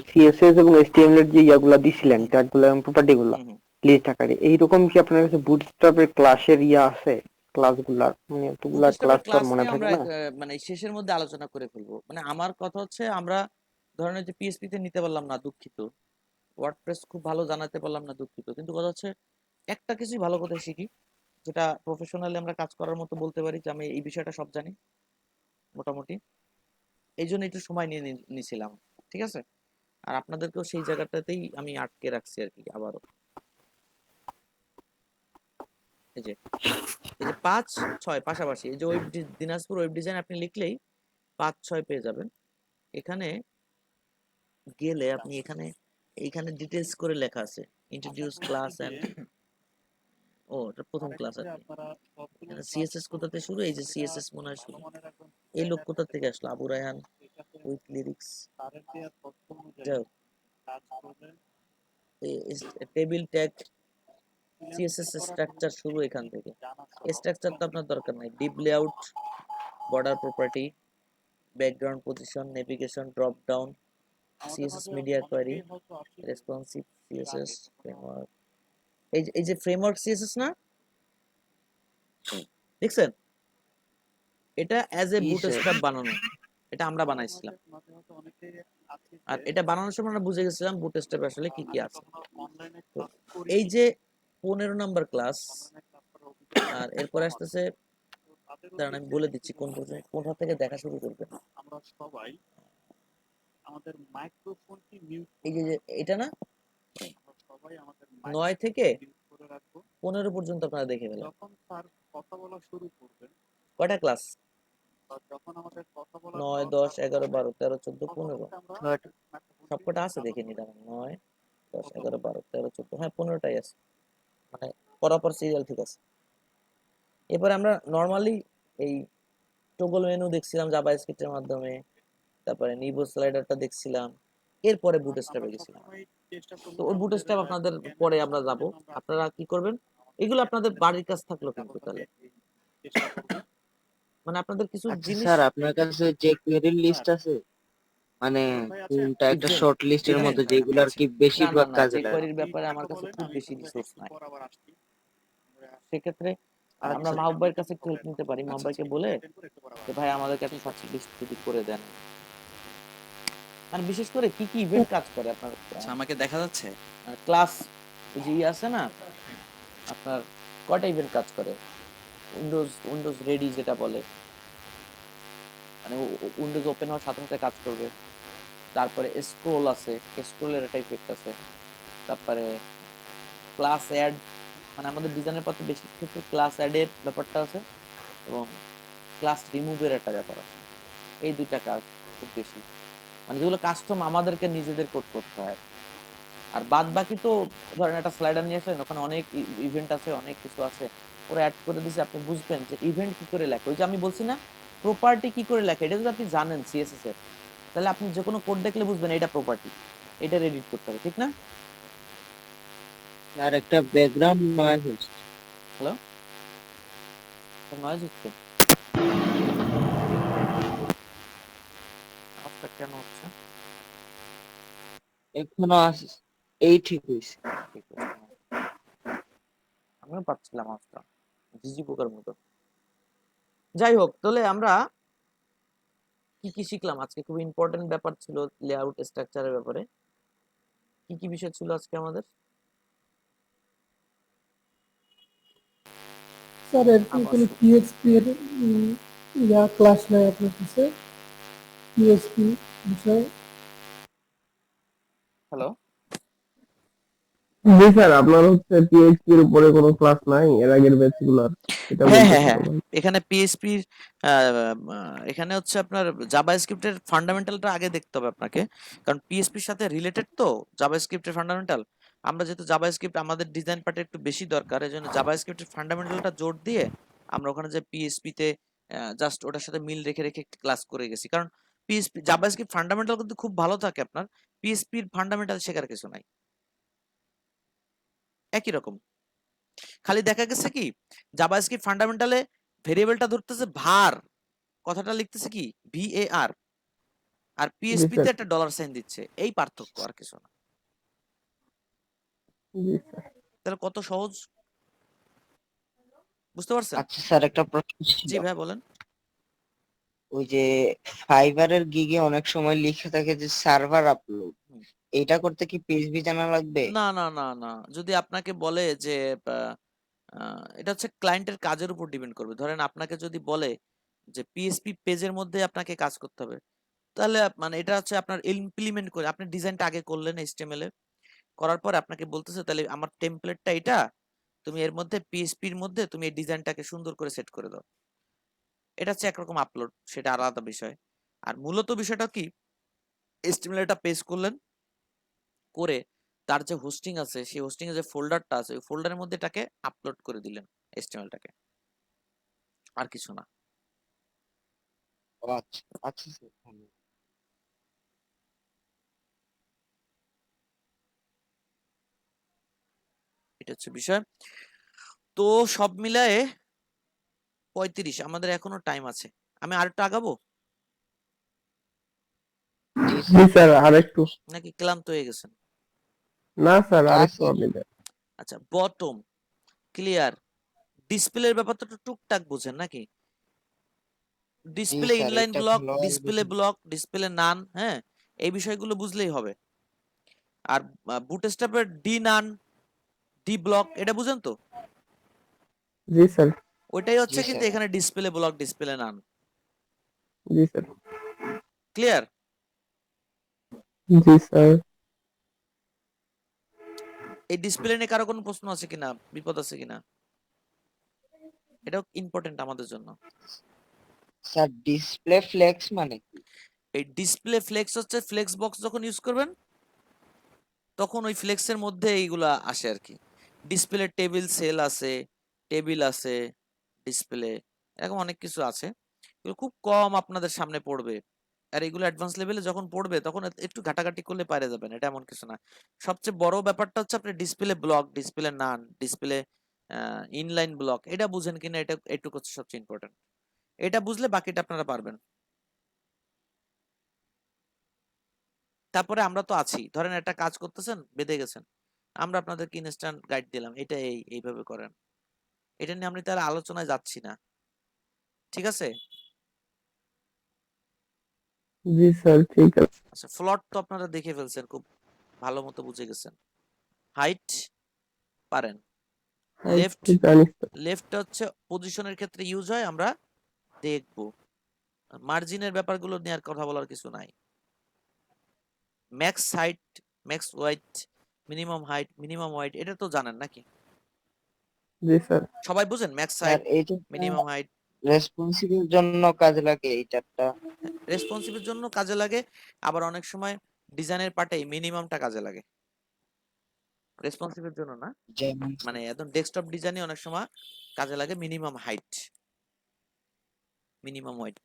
সিএসএস এবং এইচটিএমএল এর যে ইয়াগুলা দিছিলেন, হুম ট্যাগগুলা এবং প্রপার্টি গুলা হুম হুম। লিস্ট আকারে, এইরকম কি আপনার কাছে বুটস্ট্র্যাপের ক্লাসের ইয়া আছে? ক্লাসগুলার মানে এতগুলা বুটস্ট্র্যাপের ক্লাস তো আর ক্লাস মনে নিয়ে থাকে আমরা না। মানে শেষের মধ্যে আলোচনা করে ফেলবো। মানে আমার কথা হচ্ছে, আমরা ধরেন যে পিএসপি তে নিতে পারলাম না, দুঃখিত। ওয়ার্ডপ্রেস খুব ভালো জানাতে পারলাম না, দুঃখিত। কিন্তু কথা হচ্ছে একটা কিছুই ভালো করে শিখি, যেটা প্রফেশনালি আমরা কাজ করার মতো বলতে পারি যে আমি এই বিষয়টা সব জানি মোটামুটি। এই জন্য একটু সময় নিয়ে নিছিলাম, ঠিক আছে? আর আপনাদেরকেও সেই জায়গাটাতেই আমি আটকে রাখছি আর কি। আবারও এই যে 5 6 পাশাপাশি, এই যে দিনাজপুর ওয়েব ডিজাইন আপনি লিখলেই 5 6 পেয়ে যাবেন। এখানে গেলে আপনি এইখানে ডিটেলস করে লেখা আছে, ইন্ট্রোডিউস ক্লাস এন্ড, ও এটা প্রথম ক্লাস আর কি। এখানে সিএসএস কোথাতে শুরু? এই যে সিএসএস মনে হয় শুরু। এই লোক কোথা থেকে আসলো? Abu Raihan with lyrics. যাই হোক, টেবিল ট্যাগ সিএসএস স্ট্রাকচার শুরু এখান থেকে। স্ট্রাকচার তো আপনার দরকার নাই। Div layout, border property, background position, navigation, drop down, CSS media query, responsive CSS framework. এই যে ফ্রেমওয়ার্ক সিএসএস না, দেখছেন? এটা অ্যাজ এ জি স্যার। বুটস্ট্র্যাপ বানানো, এটা আমরা বানাইছিলাম। আর এটা বানানোর সময় আমরা বুঝে গেছিলাম বুটস্ট্র্যাপ আসলে কি কি আছে। তো এই যে 15 নাম্বার ক্লাস, আর এরপরে আসতেছে, দাঁড়ান আমি বলে দিচ্ছি কোনটা থেকে দেখা শুরু করবেন। এই যে এটা না, 9 থেকে 15 পর্যন্ত আপনারা দেখে ফেলেন। কয়টা ক্লাস? 9, 10, 11, 12, 13, 14, 15। সবকটা আছে দেখে নিলাম। 9, 10, 11, 12, 13, 14, হ্যাঁ 15টাই আছে, মানে পরপর সিরিয়াল ঠিক আছে। এরপরে আমরা নর্মালি এই টগল মেনু দেখছিলাম জাভাস্ক্রিপ্টের মাধ্যমে, তারপরে নিবো স্লাইডারটা দেখছিলাম, এরপরে বুটস্ট্র্যাপে গেছিলাম। তো ওই বুটস্ট্র্যাপ আপনাদের পরে আমরা যাব। আপনারা কি করবেন, এগুলো আপনাদের বাড়ির কাজ থাকলো কিন্তু তাহলে, মানে আপনাদের কিছু আচ্ছা জিনিস স্যার, আপনার কাছে যে কোয়েরির লিস্ট আছে, মানে কোনটা একটা ইভেন্ট শর্ট লিস্টের মতো যেগুলো আর কি না বেশিরভাগ কাজে লাগে? jQuery-র ব্যাপারে আমার কাছে খুব বেশি রিসোর্স নাই। সেক্ষেত্রে আমরা আচ্ছা মাহবুব ভাইয়ের কাছে একটু হেল্প নিতে পারি। মাহবুব ভাইকে বলে যে ভাই আমাদেরকে একটা শর্ট লিস্ট যদি করে দেন, মানে বিশেষ করে কি কি ইভেন্ট কাজ করে আপনার। আচ্ছা, আমাকে দেখা যাচ্ছে? ক্লাস যে আছে না আপনার, কয়টা ইভেন্ট কাজ করে? উইন্ডোজ রেডি যেটা বলে, মানে উইন্ডোজ ওপেন হওয়ার সাথে সাথে কাজ করবে। তারপরে স্ক্রোল আছে, স্ক্রোলের একটা ইফেক্ট আছে। তারপরে ক্লাস অ্যাড, মানে আমাদের ডিজাইনের পথে বেশি ক্ষেত্রে ক্লাস অ্যাড এর ব্যাপারটা আছে, এবং ক্লাস রিমুভের একটা ব্যাপার আছে। এই দুইটা কাজ খুব বেশি, মানে যেগুলো কাস্টম আমাদেরকে নিজেদের কোড করতে হয়। আর বাদ বাকি তো ধরেন একটা স্লাইডার নিয়ে আসলেন, ওখানে অনেক ইভেন্ট আছে, অনেক কিছু আছে, ওরা অ্যাড করে দিয়েছে। আপনি বুঝবেন যে ইভেন্ট কি করে লেখে। ওই যে আমি বলছি না প্রপার্টি কি করে লেখে, এটা যদি আপনি জানেন সিএসএস এর, তাহলে আপনি যে কোনো কোড দেখলে বুঝবেন এটা প্রপার্টি, এটা এডিট করতে হবে, ঠিক না? আর একটা ব্যাকগ্রাউন্ড নয়েজ হচ্ছে। হ্যালো, নয়েজ হচ্ছে, আওয়াজটা কেন হচ্ছে? এখনো আছে, এই ঠিক হয়েছে। ঠিক আছে, আমিও পাচ্ছিলাম আওয়াজটা ঝিঝি পোকার মতো। যাই হোক, তাহলে আমরা কি কি শিখলাম আজকে? খুব ইম্পর্টেন্ট ব্যাপার ছিল লেআউট স্ট্রাকচারের ব্যাপারে। কি কি বিষয় ছিল আজকে আমাদের? স্যার এরকম কোনো পিএইচপি এর ক্লাস নাই আপনার কাছে? পিএইচপি বিষয়ে হ্যালো, জি স্যার, আপনার হচ্ছে পিএইচপি এর উপরে কোনো ক্লাস নাই এর আগের ব্যাচ গুলার, এটা হ্যাঁ হ্যাঁ বলতেছিল হ্যাঁ, ভাই। এখানে পিএইচপি, এখানে হচ্ছে আপনার জাভাস্ক্রিপ্টের ফান্ডামেন্টালটা আগে দেখতে হবে আপনাকে, কারণ পিএইচপির সাথে রিলেটেড তো জাভাস্ক্রিপ্টের ফান্ডামেন্টাল। আমরা যেহেতু জাভাস্ক্রিপ্ট আমাদের ডিজাইন পার্টে একটু বেশি দরকার, এজন্য জাভাস্ক্রিপ্টের ফান্ডামেন্টালটা জোর দিয়ে আমরা ওখানে যে পিএইচপি তে জাস্ট ওটার সাথে মিল রেখে রেখে ক্লাস করে গেছি। কারণ পিএইচপি জাভাস্ক্রিপ্ট ফান্ডামেন্টাল কিন্তু খুব ভালো থাকে, আপনার পিএইচপির ফান্ডামেন্টাল শেখার কিছু নাই, একই রকম। খালি দেখা গেছে কি জাভাস্ক্রিপ্ট ফান্ডামেন্টালে ভেরিয়েবলটা ধরতেছে var, কথাটা লিখতেছে কি var, আর জি পিএইচপি তে স্যার। একটা ডলার সাইন দিচ্ছে, এই পার্থক্য, আর কিছু না। জি স্যার। তাহলে কত সহজ, বুঝতে পারছেন? আচ্ছা স্যার, একটা প্রশ্ন ছিল। জি ভাই বলেন। ওই যে ফাইবারের গিগে অনেক সময় লিখে থাকে যে সার্ভার আপলোড, হুম। এটা করতে কি পিএইচপি জানা লাগবে? না না না না, যদি আপনাকে বলে যে এটা হচ্ছে ক্লায়েন্টের কাজের উপর ডিপেন্ড করবে। ধরেন আপনাকে যদি বলে যে পিএইচপি পেজের মধ্যে আপনাকে কাজ করতে হবে, তাহলে মানে এটা হচ্ছে আপনার ইমপ্লিমেন্ট করে আপনি ডিজাইনটা আগে করলেন এইচটিএমএল এ, করার পর আপনাকে বলতেছে তাহলে আমার টেমপ্লেটটা এটা, তুমি এর মধ্যে পিএইচপির মধ্যে তুমি এই ডিজাইনটাকে সুন্দর করে সেট করে দাও। এটা হচ্ছে একরকম আপলোড, সেটা আলাদা বিষয়। আর মূলত বিষয়টা কি, এইচটিএমএল এটা পেস্ট করলেন, করে তার যে হোস্টিং আছে সেই হোস্টিং এর যে ফোল্ডারটা আছে ওই ফোল্ডারের মধ্যে এটাকে আপলোড করে দিলেন এইচটিএমএলটাকে, আর কিছু না। ও আচ্ছা আচ্ছা স্যার, ধন্যবাদ। এটা এটা হচ্ছে বিষয়। তো সব মিলায়ে 35, আমাদের এখনো টাইম আছে। আমি আরেকটু আগাবো জি জি স্যার। স্যার আরেকটু। নাকি ক্লান্ত হয়ে গেছেন? না স্যার না আরেকটু স্যার। আপনি দেন। আচ্ছা, বটম ক্লিয়ার। ডিসপ্লের ব্যাপারটা তো টুকটাক বুঝেন নাকি? জি ডিসপ্লে স্যার, ইনলাইন এটা ব্লক, ভালোভাবে ডিসপ্লে বুঝুন। ব্লক, ডিসপ্লে নান, হ্যাঁ, এই বিষয়গুলো বুঝলেই হবে। আর বুটস্ট্র্যাপের ডি নান, ডি ব্লক, এটা বুঝেন তো? জি স্যার। ওইটাই জি হচ্ছে কিন্তু স্যার। এখানে ডিসপ্লে ব্লক, ডিসপ্লে নান। জি স্যার। ক্লিয়ার? জি স্যার। এই ডিসপ্লে নিয়ে কারো কোনো প্রশ্ন আছে কিনা, বিপদ আছে কিনা? এটাও ইম্পর্টেন্ট আমাদের জন্য। স্যার ডিসপ্লে ফ্লেক্স মানে কি? এই ডিসপ্লে ফ্লেক্স হচ্ছে ফ্লেক্স বক্স যখন ইউজ করবেন তখন ওই ফ্লেক্সের মধ্যে এইগুলা আসে আর কি। ডিসপ্লে টেবিল সেল আছে, টেবিল আছে, ডিসপ্লে, এরকম অনেক কিছু আছে। এগুলো খুব কম আপনাদের সামনে পড়বে। আর এগুলো অ্যাডভান্স লেভেলে যখন পড়বে তখন একটু ঘাটাঘাটি করলে পারে যাবেন, এটা এমন কিছু না। সবচেয়ে বড় ব্যাপারটা হচ্ছে আপনি ডিসপ্লে ব্লক, ডিসপ্লে নান, ডিসপ্লে ইনলাইন ব্লক, এটা বুঝেন কিনা, এটা এটুকু হচ্ছে সবচেয়ে ইম্পর্টেন্ট। এটা বুঝলে বাকিটা আপনারা পারবেন। তারপরে আমরা তো আছি, ধরেন একটা কাজ করতেছেন, বেঁধে গেছেন, আমরা আপনাদেরকে ইনস্ট্যান্ট গাইড দিলাম, এটা এইভাবে করেন। এটা নিয়ে আমি তাহলে আলোচনায় যাচ্ছি না, ঠিক আছে? জি স্যার ঠিক আছে। আচ্ছা, ফ্লট তো আপনারা দেখে ফেলছেন, খুব ভালো মতো বুঝে গেছেন। হাইট পারেন। লেফট, জানি স্যার। লেফট হচ্ছে পজিশনের ক্ষেত্রে ইউজ হয়, আমরা দেখবো। মার্জিনের ব্যাপারগুলো নিয়ে আর কথা বলার কিছু নাই। Max height, max width, minimum height, minimum width, এটা তো জানেন নাকি? জি স্যার। সবাই বুঝেন ম্যাক্স স্যার হাইট, এইটা মিনিমাম হাইট? রেসপন্সিবের জন্য কাজে লাগে এই চারটা। রেসপন্সিভের জন্য কাজে লাগে, আবার অনেক সময় ডিজাইনের পার্টে মিনিমামটা কাজে লাগে। রেসপন্সিভের জন্য না, যেমন মানে একদম ডেস্কটপ ডিজাইনে অনেক সময় কাজে লাগে মিনিমাম হাইট, মিনিমাম ওয়েট।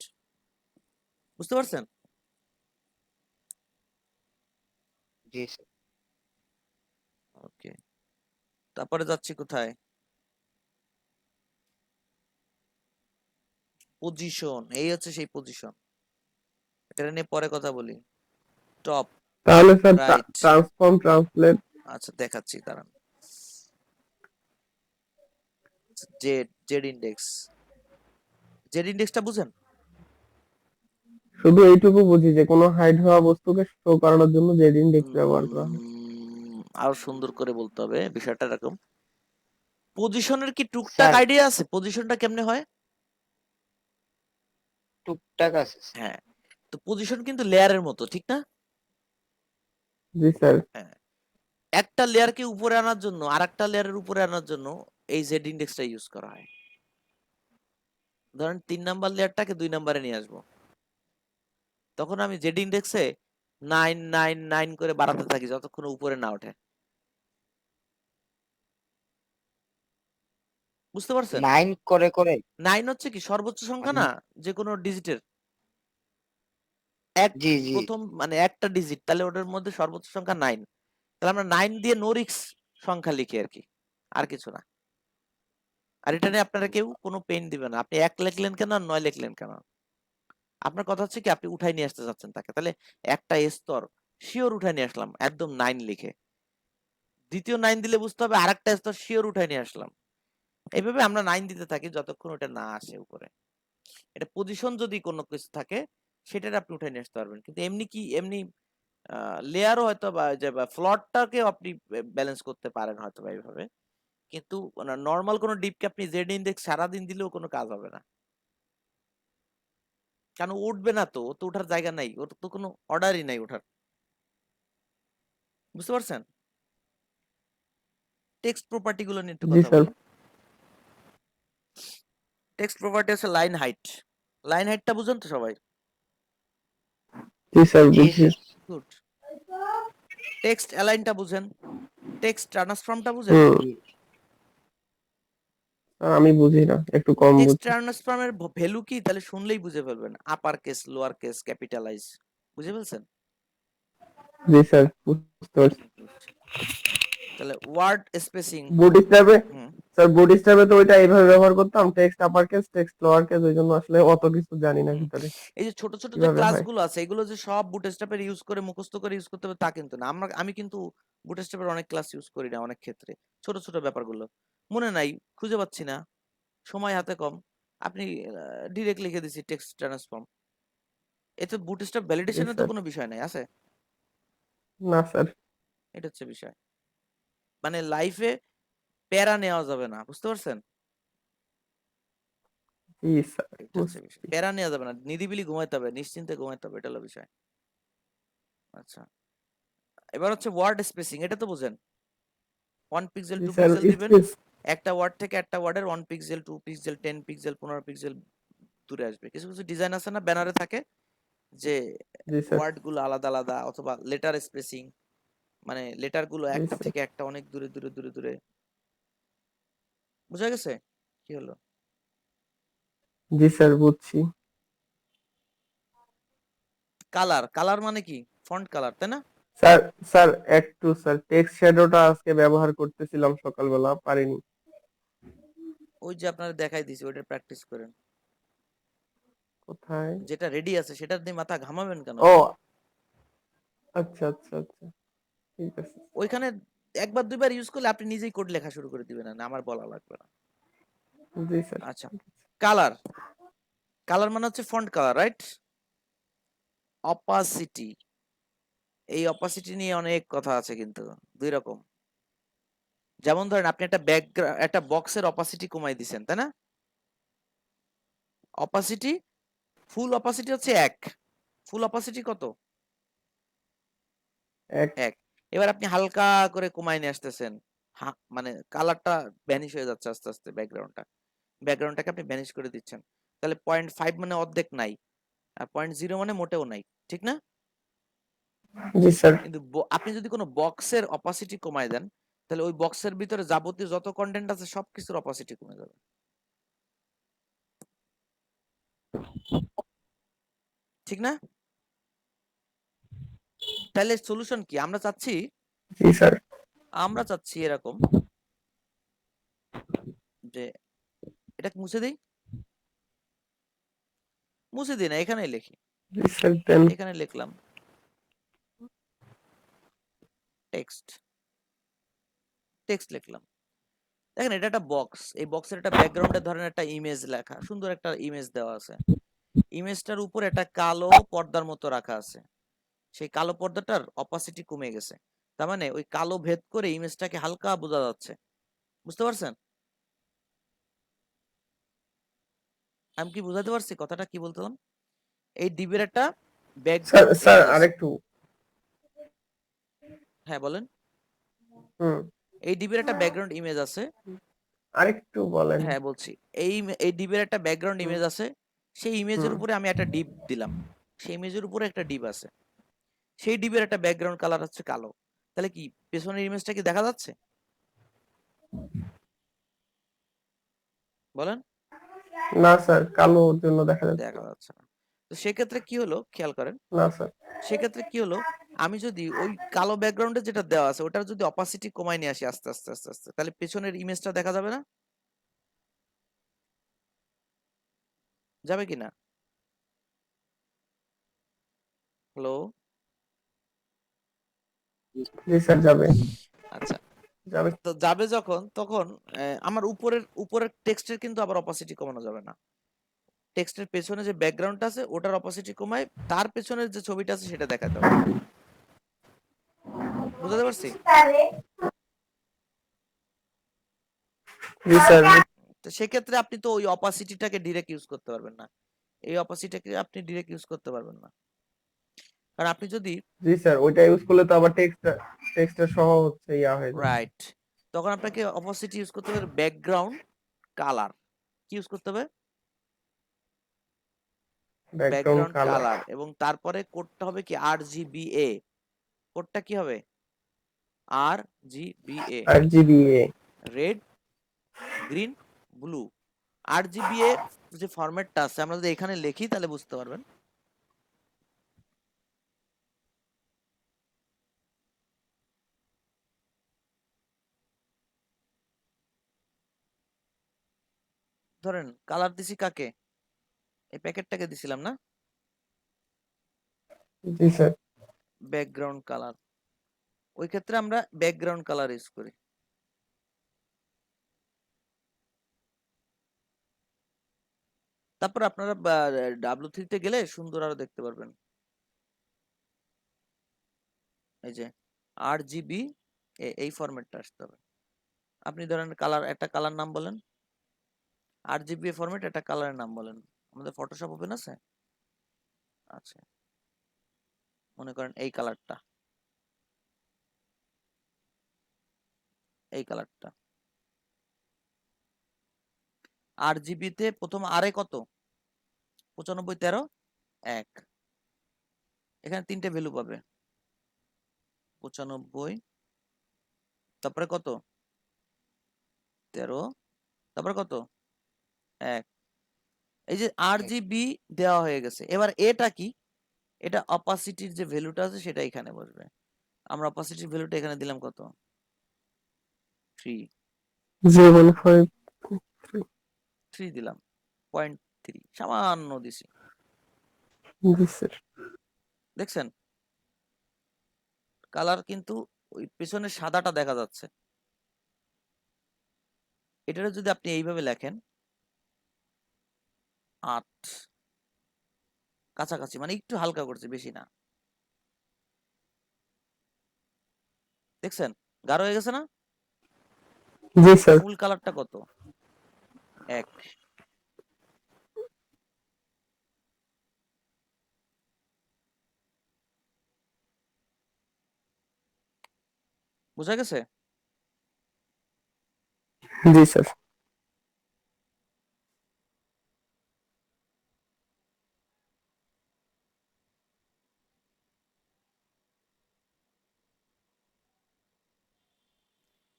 বুঝতে পারছেন? জি স্যার। ওকে, তারপরে যাচ্ছি কোথায়? পজিশন, এই হচ্ছে সেই পজিশন, এটা নিয়ে পরে কথা বলি। টপ, তাহলে স্যার রাইট, ট্রান্সফর্ম ট্রান্সলেট। আচ্ছা দেখাচ্ছি দাঁড়ান। জেড, জেড ইন্ডেক্স, জেড ইন্ডেক্সটা বুঝেন? শুধু এইটুকু বুঝি যে কোনো হাইড হওয়া বস্তুকে শো করানোর জন্য জেড ইন্ডেক্স ব্যবহার করা হয়। আরো সুন্দর করে বলতে হবে বিষয়টা এরকম। পজিশনের কি টুকটাক স্যার আইডিয়া আছে পজিশনটা কেমনে হয়? টুকটাক আছে স্যার। হ্যাঁ, তো পজিশন কিন্তু লেয়ারের মতো, ঠিক না? জি স্যার। হ্যাঁ, একটা লেয়ারকে উপরে আনার জন্য আরেকটা লেয়ারের উপরে আনার জন্য এই জেড ইন্ডেক্সটা ইউজ করা হয়। ধরেন 3 নাম্বার লেয়ারটাকে 2 নাম্বারে নিয়ে আসবো, তখন আমি জেড ইন্ডেক্সে 999 করে বাড়াতে থাকি যতক্ষণ উপরে না ওঠে। বুঝতে পারছেন? 9 করে করে 9 হচ্ছে কি সর্বোচ্চ সংখ্যা মানে না, যে কোনো ডিজিটের এক, জি জি প্রথম মানে একটা ডিজিট, তাহলে ওটার মধ্যে সর্বোচ্চ সংখ্যা 9। তাহলে আমরা 9 দিয়ে নো রিস্ক সংখ্যা লিখি আর কি, আর কিছু না। আর এটা নিয়ে আপনারা কেউ কোনো পেন দিবে না, আপনি 1 লিখলেন কেন আর 9 লিখলেন কেন। আপনার কথা হচ্ছে কি আপনি উঠাই নিয়ে আসতে চাচ্ছেন তাকে, তাহলে একটা স্তর শিওর উঠাই নিয়ে আসলাম একদম 9 লিখে, দ্বিতীয় 9 দিলে বুঝতে হবে আরেকটা স্তর শিওর উঠাই নিয়ে আসলাম। এইভাবে আমরা 9 দিতে থাকি যতক্ষণ ওটা না আসে উপরে। এটা পজিশন যদি কোনো কিছু থাকে সেটার আপনি উঠাই নিয়ে আসতে পারবেন, কিন্তু এমনি কি এমনি লেয়ারও হয়তো বা যে ফ্লটটাকে আপনি ব্যালেন্স করতে পারেন হয়তো বা এইভাবে, কিন্তু নর্মাল কোনো ডিপকে আপনি জেড ইন্ডেক্স সারাদিন দিলেও কোনো কাজ হবে না, কারণ ও উঠবে না, তো ও তো ওঠার জায়গা নাই, ওর তো কোনো অর্ডারই নাই ওঠার। বুঝতে পারছেন? টেক্সট প্রপার্টি গুলো নিয়ে একটু জি কথা স্যার। বলি। টেক্সট প্রপার্টি হচ্ছে লাইন হাইট, লাইন হাইটটা বুঝেন তো সবাই? জি স্যার জি বুঝি। স্যার। গুড। টেক্সট অ্যালাইনটা বুঝেন, টেক্সট ট্রান্সফর্মটা বুঝেন? হুম। জি আমি বুঝি না, একটু কম টেক্সট বুঝি। ট্রান্সফর্মের ভ্যালু কি তাহলে শুনলেই বুঝে ফেলবেন, upper case, lower case, capitalise, বুঝে ফেলছেন? জি স্যার বুঝতে পারছি। Good. তাহলে ওয়ার্ড স্পেসিং। বুটস্ট্র্যাপে হুম, স্যার বুটস্ট্র্যাপে তো ওইটা এইভাবে ব্যবহার করতাম, text upper case text lower case, ওই জন্য আসলে অত কিছু জানি না হুম। ভিতরে এই যে ছোট ছোট যে কিভাবে হয়। ক্লাসগুলো আছে এগুলো যে সব বুটস্ট্র্যাপের ইউজ করে মুখস্থ করে ইউজ করতে হবে তা কিন্তু না। আমি কিন্তু বুটস্ট্র্যাপের অনেক ক্লাস ইউজ করি না অনেক ক্ষেত্রে। ছোট ছোট ব্যাপারগুলো মনে নাই, খুঁজে পাচ্ছি না, সময় হাতে কম, আপনি ডিরেক্ট লিখে দিছি টেক্সট ট্রান্সফর্ম। এতে বুটস্ট্র্যাপ জি ভ্যালিডেশনের তো স্যার। কোনো বিষয় নাই আছে। না স্যার। এটা হচ্ছে বিষয়, মানে লাইফে প্যারা নেওয়া যাবে না, বুঝতে পারছেন? জি স্যার এটা হচ্ছে বিষয়, বুঝছি। প্যারা নেওয়া যাবে না, নিরিবিলি ঘুমাইতে হবে, নিশ্চিন্তে ঘুমাইতে হবে, এটা হলো বিষয়। আচ্ছা, এবার হচ্ছে ওয়ার্ড স্পেসিং, এটা তো বুঝেন। 1 পিক্সেল জি 2 স্যার পিক্সেল দিবেন, স্পেস। একটা ওয়ার্ড থেকে একটা ওয়ার্ডের 1 পিক্সেল 2 পিক্সেল 10 পিক্সেল 15 পিক্সেল দূরে আসবে। কিছু কিছু ডিজাইন আছে না ব্যানারে থাকে যে জি স্যার। ওয়ার্ড গুলো আলাদা আলাদা, অথবা লেটার স্পেসিং, মানে লেটার গুলো জি একটা স্যার। থেকে একটা অনেক দূরে দূরে দূরে দূরে। বুঝা গেছে কি হলো? জি স্যার বুঝছি। কালার, কালার মানে কি? ফন্ট কালার, তাই না? স্যার স্যার একটু স্যার টেক্সট শ্যাডোটা আজকে ব্যবহার করতেছিলাম সকালবেলা, পারিনি। ওই যে আপনারা দেখাই দিছি, ওইটা প্র্যাকটিস করেন। কোথায়? যেটা রেডি আছে সেটার দিয়ে মাথা ঘামাবেন কেন? ও আচ্ছা আচ্ছা আচ্ছা, ঠিক আছে। ওইখানে একবার দুইবার ইউজ করলে আপনি নিজেই কোড লেখা শুরু করে দিবেন, না আমার বলা লাগবে না। জি স্যার। আচ্ছা, কালার, কালার মানে হচ্ছে ফন্ট কালার, রাইট? অপাসিটি, এই অপাসিটি নিয়ে অনেক কথা আছে কিন্তু, দুই রকম। যেমন ধরেন আপনি একটা ব্যাকগ্রাউন্ড, একটা বক্সের অপাসিটি কমাই দিছেন, তাই না? অপাসিটি, ফুল অপাসিটি হচ্ছে 1, ফুল অপাসিটি কত? এক। 1। এবার আপনি হালকা করে কমাই নিয়ে আসতেছেন, মানে কালারটা ভ্যানিশ হয়ে যাচ্ছে আস্তে আস্তে, ব্যাকগ্রাউন্ডটাকে আপনি ভ্যানিশ করে দিচ্ছেন। তাহলে 0.5 মানে অর্ধেক নাই, আর 0.0 মানে মোটেও নাই, ঠিক না? জি স্যার। কিন্তু আপনি যদি কোনো বক্সের অপাসিটি কমায় দেন, তাহলে ওই বক্সের ভিতরে যাবতীয় যত কন্টেন্ট আছে সবকিছুর অপাসিটি কমে যাবে, ঠিক না? তাহলে সলিউশন কি? জি স্যার। আমরা চাচ্ছি এরকম যে এটা মুছে দিই, মুছে দিই না, এখানেই লিখি, জি স্যার দেন। এখানে লিখলাম টেক্সট, টেক্সট লিখলাম। দেখেন এটা একটা বক্স, এই বক্সের একটা ব্যাকগ্রাউন্ডে ধরেন একটা ইমেজ লেখা, সুন্দর একটা ইমেজ দেওয়া আছে, ইমেজটার উপর একটা কালো পর্দার মতো রাখা আছে, সেই কালো পর্দাটার অপাসিটি কমে গেছে, তার মানে ওই কালো ভেদ করে ইমেজটাকে হালকা বোঝা যাচ্ছে, বুঝতে পারছেন? আমি কি বুঝাতে পারছি কথাটা কি বলতাম? এই ডিবের একটা স্যার ব্যাকগ্রাউন্ড স্যার ইমেজ আছে। আরেকটু। হ্যাঁ বলেন। হুম। এই ডিবের একটা ব্যাকগ্রাউন্ড ইমেজ আছে। আরেকটু বলেন। হ্যাঁ বলছি, এই ডিবের একটা ব্যাকগ্রাউন্ড হুম। ইমেজ আছে, সেই ইমেজের হুম। উপরে আমি একটা ডিপ দিলাম, সেই ইমেজের উপরে একটা ডিপ আছে, সেই ডিবের একটা ব্যাকগ্রাউন্ড কালার হচ্ছে কালো, তাহলে কি পেছনের ইমেজটা কি দেখা যাচ্ছে? বলেন। না স্যার, কালোর জন্য দেখা যাচ্ছে দেখা না। যাচ্ছে না। তো সেক্ষেত্রে কি হলো খেয়াল করেন, না স্যার। সেক্ষেত্রে কি হলো, আমি যদি ওই কালো ব্যাকগ্রাউন্ডে যেটা দেওয়া আছে ওটার যদি অপাসিটি কমায় নিয়ে আসি আস্তে আস্তে আস্তে আস্তে, তাহলে পেছনের ইমেজটা দেখা যাবে না? যাবে কি না? হ্যালো? জি স্যার যাবে। আচ্ছা, যাবে। তো যাবে যখন, তখন আমার উপরের উপরের টেক্সটের কিন্তু আবার অপাসিটি কমানো যাবে না, টেক্সটের পেছনে যে ব্যাকগ্রাউন্ডটা আছে ওটার অপাসিটি কমায় তার পেছনের যে ছবিটা আছে সেটা দেখাতে হবে, বুঝতে পারছি? জি স্যার। তো সেক্ষেত্রে আপনি তো ওই অপাসিটিটাকে ডিরেক্ট ইউজ করতে পারবেন না, এই অপাসিটিটাকে আপনি ডিরেক্ট ইউজ করতে পারবেন না, কারণ আপনি যদি জি স্যার, ওইটা ইউজ করলে তো আবার টেক্সটের সহ হচ্ছে ইয়া হয়ে যাবে। রাইট, তখন আপনাকে অপোজিট ইউজ করতে হবে ব্যাকগ্রাউন্ড কালার, কি ইউজ করতে হবে? Background background colour. কালার, এবং তারপরে কোডটা হবে কি RGBA, কোডটা কি হবে? RGBA, RGBA। Red green blue. RGBA যে ফরম্যাটটা আছে আমরা যদি এখানে লিখি তাহলে বুঝতে পারবেন। ধরেন কালার দিছি কাকে, এই প্যাকেটটাকে দিছিলাম না, জি স্যার। Background colour. ওই ক্ষেত্রে আমরা ব্যাকগ্রাউন্ড কালার ইউজ করি। তারপর আপনারা W3 তে গেলে সুন্দর আরো দেখতে পারবেন। এই যে RGB এই ফরম্যাটটা আসতে হবে। আপনি ধরেন কালার, একটা কালার নাম বলেন, RGB ফরম্যাট, একটা কালারের নাম বলেন। আমাদের ফটোশপ ওপেন আছে? আচ্ছা, মনে করেন এই কালারটা, এই কালারটা। RGB তে প্রথম আরে কত? 95 13 1। এখানে তিনটে ভ্যালু পাবে, 95, তারপরে কত 13, তারপরে কত 1। এই যে RGB দেওয়া হয়ে গেছে। এবার এটা কি? এটা অপাসিটির যে ভ্যালুটা আছে সেটা এখানে বসবে। আমরা অপাসিটির ভ্যালুটা এখানে দিলাম কত? 3 0.5। 3 দিলাম, 0.3 সামান্য দিছি। জি স্যার। দেখছেন কালার কিন্তু ওই পেছনে সাদাটা দেখা যাচ্ছে। এটারে যদি আপনি এইভাবে লেখেন 8, কাছাকাছি, মানে একটু হালকা করছে, বেশি না। দেখছেন গাঢ় হয়ে গেছে না? জি স্যার। ফুল কালারটা কত? 1। বুঝা গেছে? জি স্যার।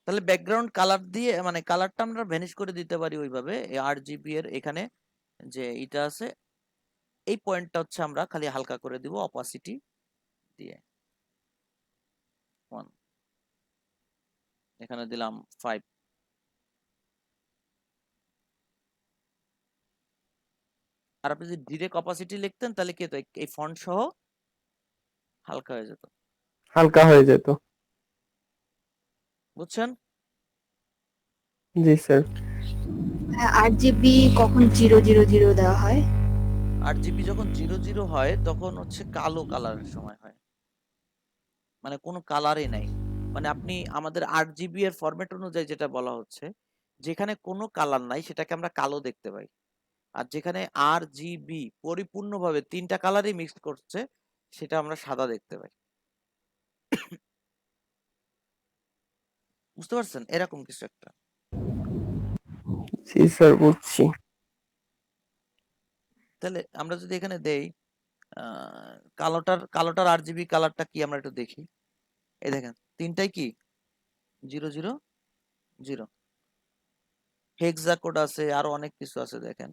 তাহলে ব্যাকগ্রাউন্ড কালার দিয়ে, মানে কালারটা আমরা ভ্যানিশ করে দিতে পারি ওইভাবে। RGB এর এখানে যে এটা আছে, এই পয়েন্টটা হচ্ছে আমরা খালি হালকা করে দিব অপাসিটি দিয়ে 1, এখানে দিলাম 5। আর আপনি যদি ডিরেক্ট অপাসিটি লিখতেন তাহলে কি হতো, এই ফন্ট সহ হালকা হয়ে যেত। হালকা হয়ে যেত। বুঝছেন? জি স্যার। 8 GB কখন 000 দেওয়া হয়? RGB যখন 00 হয় তখন হচ্ছে কালো কালারের সময় হয়, মানে কোনো কালারই নাই। মানে আপনি আমাদের RGB এর ফরম্যাট অনুযায়ী যেটা বলা হচ্ছে, যেখানে কোনো কালার নাই সেটাকে আমরা কালো দেখতে পাই। আর যেখানে RGB পরিপূর্ণভাবে তিনটা কালারই মিক্স করছে সেটা আমরা সাদা দেখতে পাই। বুঝতে পারছেন? এরকম কিছু একটা। জি স্যার, বুঝছি। তাহলে আমরা যদি এখানে দেই কালোটার RGB কালারটা কি আমরা একটু দেখি। এই দেখেন তিনটাই কি 000। হেক্সা কোড আছে, আরো অনেক কিছু আছে দেখেন।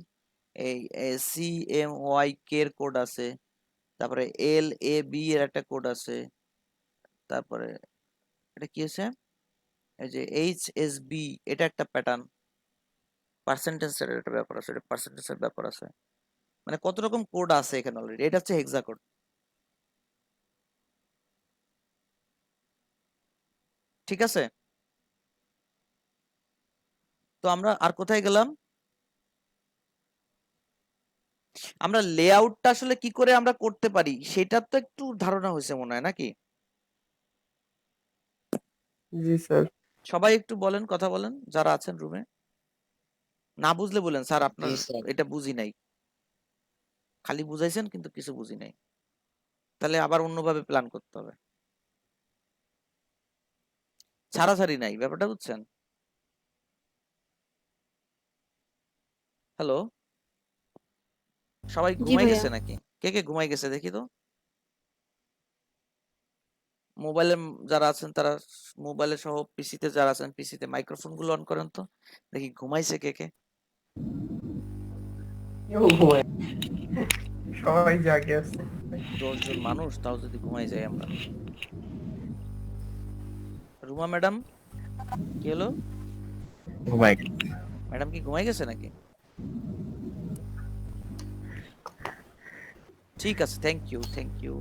এই CMYK এর কোড আছে, তারপরে LAB এর একটা কোড আছে, তারপরে এটা কি আছে, এই যে HSB, এটা একটা প্যাটার্ন, পার্সেন্টেজের একটা ব্যাপার আছে, এটা পার্সেন্টেজের ব্যাপার আছে। মানে কত রকম কোড আছে এখানে অলরেডি। এটা হচ্ছে হেক্সা কোড, ঠিক আছে? তো আমরা আর কোথায় গেলাম? আমরা লেআউটটা আসলে কি করে আমরা করতে পারি সেটা তো একটু ধারণা হয়েছে মনে হয়, নাকি? জি স্যার। সবাই একটু বলেন, কথা বলেন যারা আছেন রুমে। না বুঝলে বলেন স্যার আপনার জি স্যার। এটা বুঝি নাই, খালি বুঝাইছেন কিন্তু কিছু বুঝি নাই। তাহলে আবার অন্যভাবে প্ল্যান করতে হবে। ছাড়াছাড়ি নাই, ব্যাপারটা বুঝছেন? হ্যালো, সবাই জি ঘুমাই ভাইয়া। গেছে নাকি? কে কে ঘুমাই গেছে দেখি তো। মোবাইলে যারা আছেন তারা, মোবাইলে সহ পিসিতে যারা আছেন পিসিতে মাইক্রোফোন গুলো অন করেন তো, দেখি ঘুমাইছে কে কে। কেউ ঘুমায়, সবাই জাগে আছে। 10 জন মানুষ, তাও যদি ঘুমাই যাই আমরা। রুমা ম্যাডাম, কি হলো? ঘুমায়। ম্যাডাম কি ঘুমাই গেছে নাকি? ঠিক আছে, থ্যাংক ইউ।